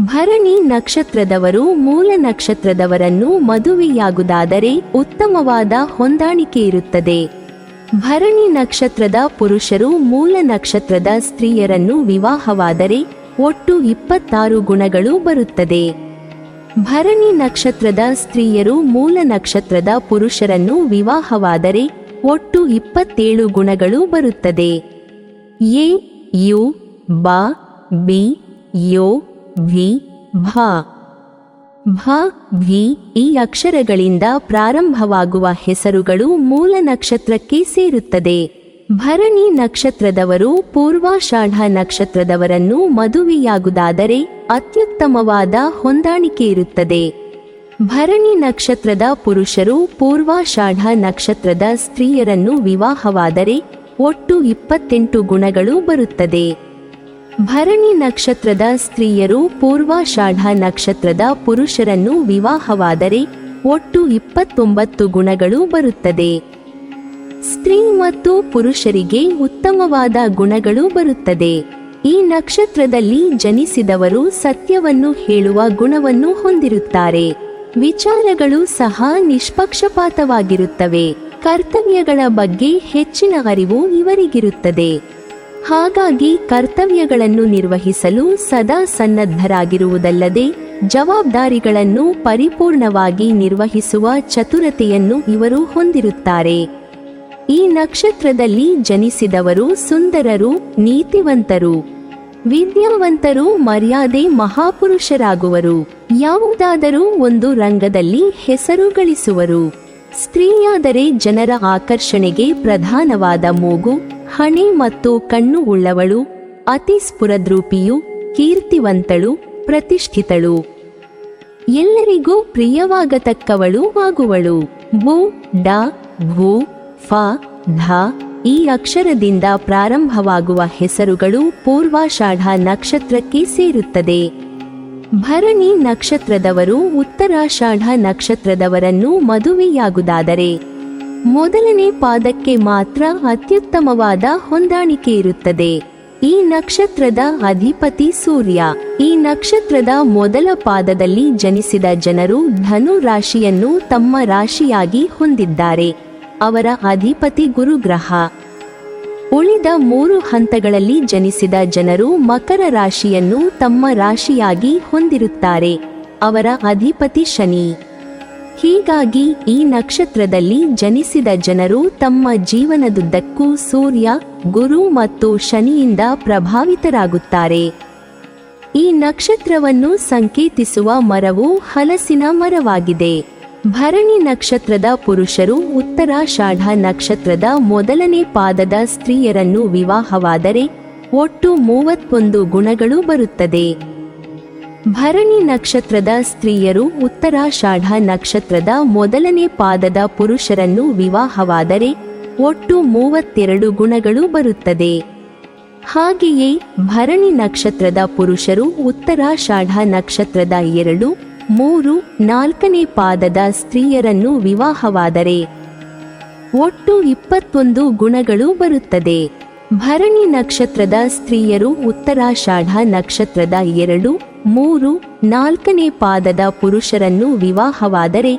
ಭರಣಿ ನಕ್ಷತ್ರದವರು ಮೂಲ ನಕ್ಷತ್ರದವರನ್ನು ಮದುವೆಯಾಗುವುದಾದರೆ ಉತ್ತಮವಾದ ಹೊಂದಾಣಿಕೆ ಇರುತ್ತದೆ. ಭರಣಿ ನಕ್ಷತ್ರದ ಪುರುಷರು ಮೂಲ ನಕ್ಷತ್ರದ ಸ್ತ್ರೀಯರನ್ನು ವಿವಾಹವಾದರೆ ಒಟ್ಟು 26 ಗುಣಗಳು ಬರುತ್ತದೆ. ಭರಣಿ ನಕ್ಷತ್ರದ ಸ್ತ್ರೀಯರು ಮೂಲ ನಕ್ಷತ್ರದ ಪುರುಷರನ್ನು ವಿವಾಹವಾದರೆ ಒಟ್ಟು 27 ಗುಣಗಳು ಬರುತ್ತದೆ. ಎ ಯು ಬ ಬಿ ಯೋ ವಿ ಭ ಭ ಭಿ ಈ ಅಕ್ಷರಗಳಿಂದ ಪ್ರಾರಂಭವಾಗುವ ಹೆಸರುಗಳು ಮೂಲ ನಕ್ಷತ್ರಕ್ಕೆ ಸೇರುತ್ತದೆ. ಭರಣಿ ನಕ್ಷತ್ರದವರು ಪೂರ್ವಾಷಾಢ ನಕ್ಷತ್ರದವರನ್ನು ಮದುವೆಯಾಗುವುದಾದರೆ ಅತ್ಯುತ್ತಮವಾದ ಹೊಂದಾಣಿಕೆ ಇರುತ್ತದೆ. ಭರಣಿ ನಕ್ಷತ್ರದ ಪುರುಷರು ಪೂರ್ವಾಷಾಢ ನಕ್ಷತ್ರದ ಸ್ತ್ರೀಯರನ್ನು ವಿವಾಹವಾದರೆ ಒಟ್ಟು 28 ಗುಣಗಳು ಬರುತ್ತದೆ. ಭರಣಿ ನಕ್ಷತ್ರದ ಸ್ತ್ರೀಯರು ಪೂರ್ವಾಷಾಢ ನಕ್ಷತ್ರದ ಪುರುಷರನ್ನು ವಿವಾಹವಾದರೆ ಒಟ್ಟು 29 ಗುಣಗಳು ಬರುತ್ತದೆ. ಸ್ತ್ರೀ ಮತ್ತು ಪುರುಷರಿಗೆ ಉತ್ತಮವಾದ ಗುಣಗಳು ಬರುತ್ತದೆ. ಈ ನಕ್ಷತ್ರದಲ್ಲಿ ಜನಿಸಿದವರು ಸತ್ಯವನ್ನು ಹೇಳುವ ಗುಣವನ್ನು ಹೊಂದಿರುತ್ತಾರೆ. ವಿಚಾರಗಳು ಸಹ ನಿಷ್ಪಕ್ಷಪಾತವಾಗಿರುತ್ತವೆ. ಕರ್ತವ್ಯಗಳ ಬಗ್ಗೆ ಹೆಚ್ಚಿನ ಅರಿವು ಇವರಿಗಿರುತ್ತದೆ. ಹಾಗಾಗಿ ಕರ್ತವ್ಯಗಳನ್ನು ನಿರ್ವಹಿಸಲು ಸದಾ ಸನ್ನದ್ಧರಾಗಿರುವುದಲ್ಲದೆ ಜವಾಬ್ದಾರಿಗಳನ್ನು ಪರಿಪೂರ್ಣವಾಗಿ ನಿರ್ವಹಿಸುವ ಚತುರತೆಯನ್ನು ಇವರು ಹೊಂದಿರುತ್ತಾರೆ. ಈ ನಕ್ಷತ್ರದಲ್ಲಿ ಜನಿಸಿದವರು ಸುಂದರರು, ನೀತಿವಂತರು, ವಿದ್ಯಾವಂತರು, ಮರ್ಯಾದೆ ಮಹಾಪುರುಷರಾಗುವರು. ಯಾವುದಾದರೂ ಒಂದು ರಂಗದಲ್ಲಿ ಹೆಸರು ಗಳಿಸುವರು. ಸ್ತ್ರೀಯಾದರೆ ಜನರ ಆಕರ್ಷಣೆಗೆ ಪ್ರಧಾನವಾದ ಮೂಗು, ಹಣೆ ಮತ್ತು ಕಣ್ಣು ಉಳ್ಳವಳು, ಅತಿ ಸ್ಫುರದ್ರೂಪಿಯು, ಕೀರ್ತಿವಂತಳು, ಪ್ರತಿಷ್ಠಿತಳು, ಎಲ್ಲರಿಗೂ ಪ್ರಿಯವಾಗತಕ್ಕವಳು ಆಗುವಳು. ಬು ಡ ಭೂ ಫ ಧ ಈ ಅಕ್ಷರದಿಂದ ಪ್ರಾರಂಭವಾಗುವ ಹೆಸರುಗಳು ಪೂರ್ವಾಷಾಢ ನಕ್ಷತ್ರಕ್ಕೆ ಸೇರುತ್ತದೆ. ಭರಣಿ ನಕ್ಷತ್ರದವರು ಉತ್ತರಾಷಾಢ ನಕ್ಷತ್ರದವರನ್ನು ಮದುವೆಯಾಗುವುದಾದರೆ ಮೊದಲನೇ ಪಾದಕ್ಕೆ ಮಾತ್ರ ಅತ್ಯುತ್ತಮವಾದ ಹೊಂದಾಣಿಕೆ ಇರುತ್ತದೆ. ಈ ನಕ್ಷತ್ರದ ಅಧಿಪತಿ ಸೂರ್ಯ. ಈ ನಕ್ಷತ್ರದ ಮೊದಲ ಪಾದದಲ್ಲಿ ಜನಿಸಿದ ಜನರು ಧನು ರಾಶಿಯನ್ನು ತಮ್ಮ ರಾಶಿಯಾಗಿ ಹೊಂದಿದ್ದಾರೆ. ಅವರ ಅಧಿಪತಿ ಗುರುಗ್ರಹ. ಉಳಿದ 3 ಹಂತಗಳಲ್ಲಿ ಜನಿಸಿದ ಜನರು ಮಕರ ರಾಶಿಯನ್ನು ತಮ್ಮ ರಾಶಿಯಾಗಿ ಹೊಂದಿರುತ್ತಾರೆ. ಅವರ ಅಧಿಪತಿ ಶನಿ. ಹೀಗಾಗಿ ಈ ನಕ್ಷತ್ರದಲ್ಲಿ ಜನಿಸಿದ ಜನರು ತಮ್ಮ ಜೀವನದುದ್ದಕ್ಕೂ ಸೂರ್ಯ, ಗುರು ಮತ್ತು ಶನಿಯಿಂದ ಪ್ರಭಾವಿತರಾಗುತ್ತಾರೆ. ಈ ನಕ್ಷತ್ರವನ್ನು ಸಂಕೇತಿಸುವ ಮರವು ಹಲಸಿನ ಮರವಾಗಿದೆ. ಭರಣಿ ನಕ್ಷತ್ರದ ಪುರುಷರು ಉತ್ತರಾಷಾಢ ನಕ್ಷತ್ರದ ಮೊದಲನೇ ಪಾದದ ಸ್ತ್ರೀಯರನ್ನು ವಿವಾಹವಾದರೆ ಒಟ್ಟು 31 ಗುಣಗಳು ಬರುತ್ತದೆ. ಭರಣಿ ನಕ್ಷತ್ರದ ಸ್ತ್ರೀಯರು ಉತ್ತರಾಷಾಢ ನಕ್ಷತ್ರದ ಮೊದಲನೇ ಪಾದದ ಪುರುಷರನ್ನು ವಿವಾಹವಾದರೆ ಒಟ್ಟು 32 ಗುಣಗಳು ಬರುತ್ತದೆ. ಹಾಗೆಯೇ ಭರಣಿ ನಕ್ಷತ್ರದ ಪುರುಷರು ಉತ್ತರಾಷಾಢ ನಕ್ಷತ್ರದ 2, 3, 4ನೇ ಪಾದದ ಸ್ತ್ರೀಯರನ್ನು ವಿವಾಹವಾದರೆ ಒಟ್ಟು 21 ಗುಣಗಳು ಬರುತ್ತದೆ. ಭರಣಿ ನಕ್ಷತ್ರದ ಸ್ತ್ರೀಯರು ಉತ್ತರಾಷಾಢ ನಕ್ಷತ್ರದ 2, 3, 4ನೇ ಪಾದದ ಪುರುಷರನ್ನು ವಿವಾಹವಾದರೆ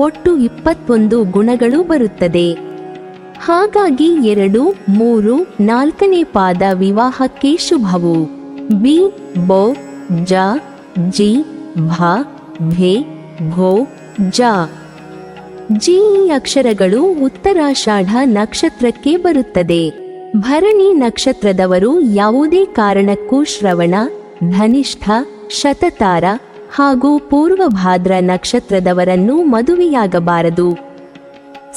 ಒಟ್ಟು 21 ಗುಣಗಳು ಬರುತ್ತದೆ. ಹಾಗಾಗಿ 2, 3, 4ನೇ ಪಾದ ವಿವಾಹಕ್ಕೆ ಶುಭವು. ಬಿ ಬೊ ಜ ಜಿ ಭ ಭೆ ಭೋ ಜ ಜಿ ಈ ಅಕ್ಷರಗಳು ಉತ್ತರಾಷಾಢ ನಕ್ಷತ್ರಕ್ಕೆ ಬರುತ್ತದೆ. ಭರಣಿ ನಕ್ಷತ್ರದವರು ಯಾವುದೇ ಕಾರಣಕ್ಕೂ ಶ್ರವಣ, ಧನಿಷ್ಠ, ಶತತಾರ ಹಾಗೂ ಪೂರ್ವಭಾದ್ರ ನಕ್ಷತ್ರದವರನ್ನು ಮದುವೆಯಾಗಬಾರದು.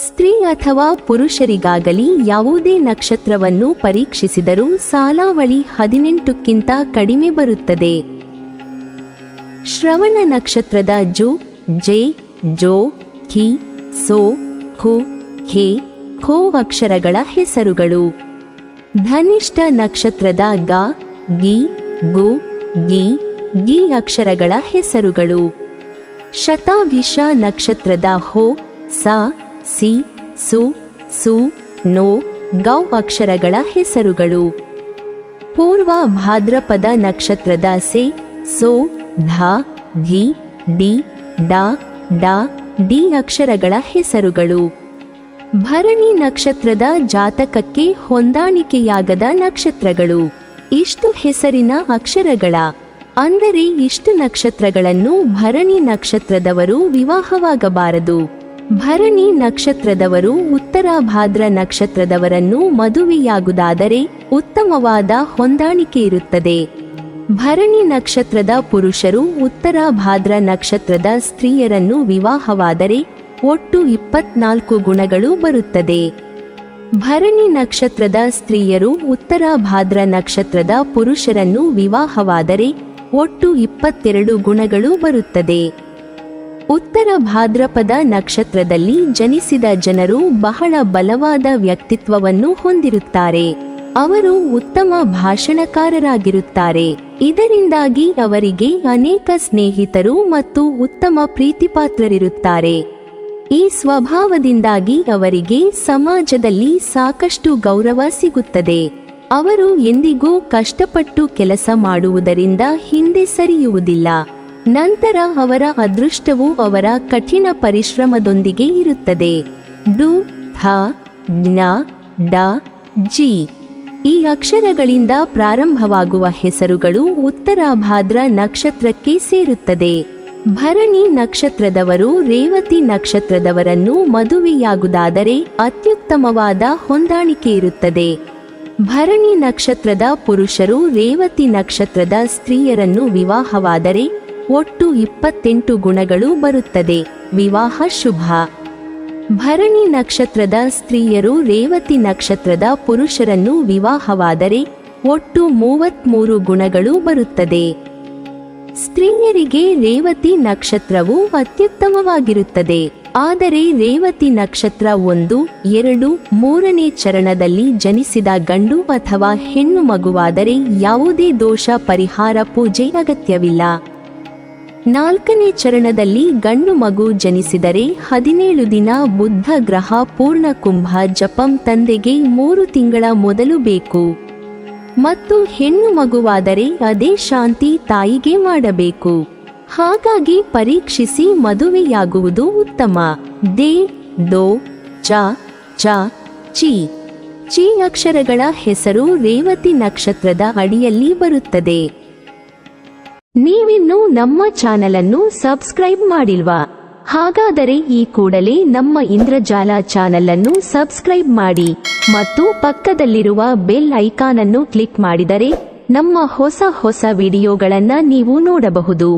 ಸ್ತ್ರೀ ಅಥವಾ ಪುರುಷರಿಗಾಗಲಿ ಯಾವುದೇ ನಕ್ಷತ್ರವನ್ನು ಪರೀಕ್ಷಿಸಿದರೂ ಸಾಲಾವಳಿ 18ಕ್ಕಿಂತ ಕಡಿಮೆ ಬರುತ್ತದೆ. ಶ್ರವಣ ನಕ್ಷತ್ರದ ಜು, ಜೆ, ಜೋ, ಖಿ, ಸೋ, ಖು, ಖೆ, ಖೋ ಅಕ್ಷರಗಳ ಹೆಸರುಗಳು. ಧನಿಷ್ಠ ನಕ್ಷತ್ರದ ಗ, ಗಿ, ಗು, ಗಿ, ಗಿ ಅಕ್ಷರಗಳ ಹೆಸರುಗಳು. ಶತಾಭಿಷ ನಕ್ಷತ್ರದ ಹೋ, ಸ, ಸಿ, ಸು, ಸು, ನೋ, ಗೌ ಅಕ್ಷರಗಳ ಹೆಸರುಗಳು. ಪೂರ್ವ ಭಾದ್ರಪದ ನಕ್ಷತ್ರದ ಸೆ, ಸೋ, ಧ, ಧಿ, ಡಿ, ಡ, ಡ, ಡಿ ಅಕ್ಷರಗಳ ಹೆಸರುಗಳು. ಭರಣಿ ನಕ್ಷತ್ರದ ಜಾತಕಕ್ಕೆ ಹೊಂದಾಣಿಕೆಯಾಗದ ನಕ್ಷತ್ರಗಳು. ಇಷ್ಟು ಹೆಸರಿನ ಅಕ್ಷರಗಳ ಅಂದರೆ ಇಷ್ಟು ನಕ್ಷತ್ರಗಳನ್ನು ಭರಣಿ ನಕ್ಷತ್ರದವರು ವಿವಾಹವಾಗಬಾರದು. ಭರಣಿ ನಕ್ಷತ್ರದವರು ಉತ್ತರ ಭಾದ್ರ ನಕ್ಷತ್ರದವರನ್ನು ಮದುವೆಯಾಗುವುದಾದರೆ ಉತ್ತಮವಾದ ಹೊಂದಾಣಿಕೆ ಇರುತ್ತದೆ. ಭರಣಿ ನಕ್ಷತ್ರದ ಪುರುಷರು ಉತ್ತರ ಭಾದ್ರ ನಕ್ಷತ್ರದ ಸ್ತ್ರೀಯರನ್ನು ವಿವಾಹವಾದರೆ ಒಟ್ಟು 24 ಗುಣಗಳು ಬರುತ್ತದೆ. ಭರಣಿ ನಕ್ಷತ್ರದ ಸ್ತ್ರೀಯರು ಉತ್ತರ ಭಾದ್ರ ನಕ್ಷತ್ರದ ಪುರುಷರನ್ನು ವಿವಾಹವಾದರೆ ಒಟ್ಟು 22 ಗುಣಗಳು ಬರುತ್ತದೆ. ಉತ್ತರ ಭಾದ್ರಪದ ನಕ್ಷತ್ರದಲ್ಲಿ ಜನಿಸಿದ ಜನರು ಬಹಳ ಬಲವಾದ ವ್ಯಕ್ತಿತ್ವವನ್ನು ಹೊಂದಿರುತ್ತಾರೆ. ಅವರು ಉತ್ತಮ ಭಾಷಣಕಾರರಾಗಿರುತ್ತಾರೆ. ಇದರಿಂದಾಗಿ ಅವರಿಗೆ ಅನೇಕ ಸ್ನೇಹಿತರು ಮತ್ತು ಉತ್ತಮ ಪ್ರೀತಿಪಾತ್ರರಿರುತ್ತಾರೆ. ಈ ಸ್ವಭಾವದಿಂದಾಗಿ ಅವರಿಗೆ ಸಮಾಜದಲ್ಲಿ ಸಾಕಷ್ಟು ಗೌರವ ಸಿಗುತ್ತದೆ. ಅವರು ಎಂದಿಗೂ ಕಷ್ಟಪಟ್ಟು ಕೆಲಸ ಮಾಡುವುದರಿಂದ ಹಿಂದೆ ಸರಿಯುವುದಿಲ್ಲ. ನಂತರ ಅವರ ಅದೃಷ್ಟವು ಅವರ ಕಠಿಣ ಪರಿಶ್ರಮದೊಂದಿಗೆ ಇರುತ್ತದೆ. ಡು, ಥ, ಜ್ಞ, ಡ, ಜಿ ಈ ಅಕ್ಷರಗಳಿಂದ ಪ್ರಾರಂಭವಾಗುವ ಹೆಸರುಗಳು ಉತ್ತರ ಭಾದ್ರ ನಕ್ಷತ್ರಕ್ಕೆ ಸೇರುತ್ತದೆ. ಭರಣಿ ನಕ್ಷತ್ರದವರು ರೇವತಿ ನಕ್ಷತ್ರದವರನ್ನು ಮದುವೆಯಾಗುವುದಾದರೆ ಅತ್ಯುತ್ತಮವಾದ ಹೊಂದಾಣಿಕೆ ಇರುತ್ತದೆ. ಭರಣಿ ನಕ್ಷತ್ರದ ಪುರುಷರು ರೇವತಿ ನಕ್ಷತ್ರದ ಸ್ತ್ರೀಯರನ್ನು ವಿವಾಹವಾದರೆ ಒಟ್ಟು 28 ಗುಣಗಳು ಬರುತ್ತದೆ. ವಿವಾಹ ಶುಭ. ಭರಣಿ ನಕ್ಷತ್ರದ ಸ್ತ್ರೀಯರು ರೇವತಿ ನಕ್ಷತ್ರದ ಪುರುಷರನ್ನು ವಿವಾಹವಾದರೆ ಒಟ್ಟು 33 ಗುಣಗಳು ಬರುತ್ತದೆ. ಸ್ತ್ರೀಯರಿಗೆ ರೇವತಿ ನಕ್ಷತ್ರವು ಅತ್ಯುತ್ತಮವಾಗಿರುತ್ತದೆ. ಆದರೆ ರೇವತಿ ನಕ್ಷತ್ರ 1, 2, 3ನೇ ಚರಣದಲ್ಲಿ ಜನಿಸಿದ ಗಂಡು ಅಥವಾ ಹೆಣ್ಣು ಮಗುವಾದರೆ ಯಾವುದೇ ದೋಷ ಪರಿಹಾರ ಪೂಜೆ ಅಗತ್ಯವಿಲ್ಲ. 4ನೇ ಚರಣದಲ್ಲಿ ಗಂಡು ಮಗು ಜನಿಸಿದರೆ 17 ದಿನ ಬುದ್ಧ ಗ್ರಹ ಪೂರ್ಣ ಕುಂಭ ಜಪಂ ತಂದೆಗೆ 3 ತಿಂಗಳ ಮೊದಲು ಬೇಕು ಮತ್ತು ಹೆಣ್ಣು ಮಗುವಾದರೆ ಅದೇ ಶಾಂತಿ ತಾಯಿಗೆ ಮಾಡಬೇಕು. ಹಾಗಾಗಿ ಪರೀಕ್ಷಿಸಿ ಮದುವೆಯಾಗುವುದು ಉತ್ತಮ. ದೇ, ದೋ, ಚ, ಚ, ಚಿ ಚಿ ಅಕ್ಷರಗಳ ಹೆಸರು ರೇವತಿ ನಕ್ಷತ್ರದ ಅಡಿಯಲ್ಲಿ ಬರುತ್ತದೆ. ನೀವಿನ್ನೂ ನಮ್ಮ ಚಾನೆಲ್ ಅನ್ನು ಸಬ್ಸ್ಕ್ರೈಬ್ ಮಾಡಿಲ್ವಾ? ಹಾಗಾದರೆ ಈ ಕೂಡಲೇ ನಮ್ಮ ಇಂದ್ರಜಾಲ ಚಾನೆಲ್ ಅನ್ನು ಸಬ್ಸ್ಕ್ರೈಬ್ ಮಾಡಿ ಮತ್ತು ಪಕ್ಕದಲ್ಲಿರುವ ಬೆಲ್ ಐಕಾನ್ ಅನ್ನು ಕ್ಲಿಕ್ ಮಾಡಿದರೆ ನಮ್ಮ ಹೊಸ ವಿಡಿಯೋಗಳನ್ನು ನೀವು ನೋಡಬಹುದು.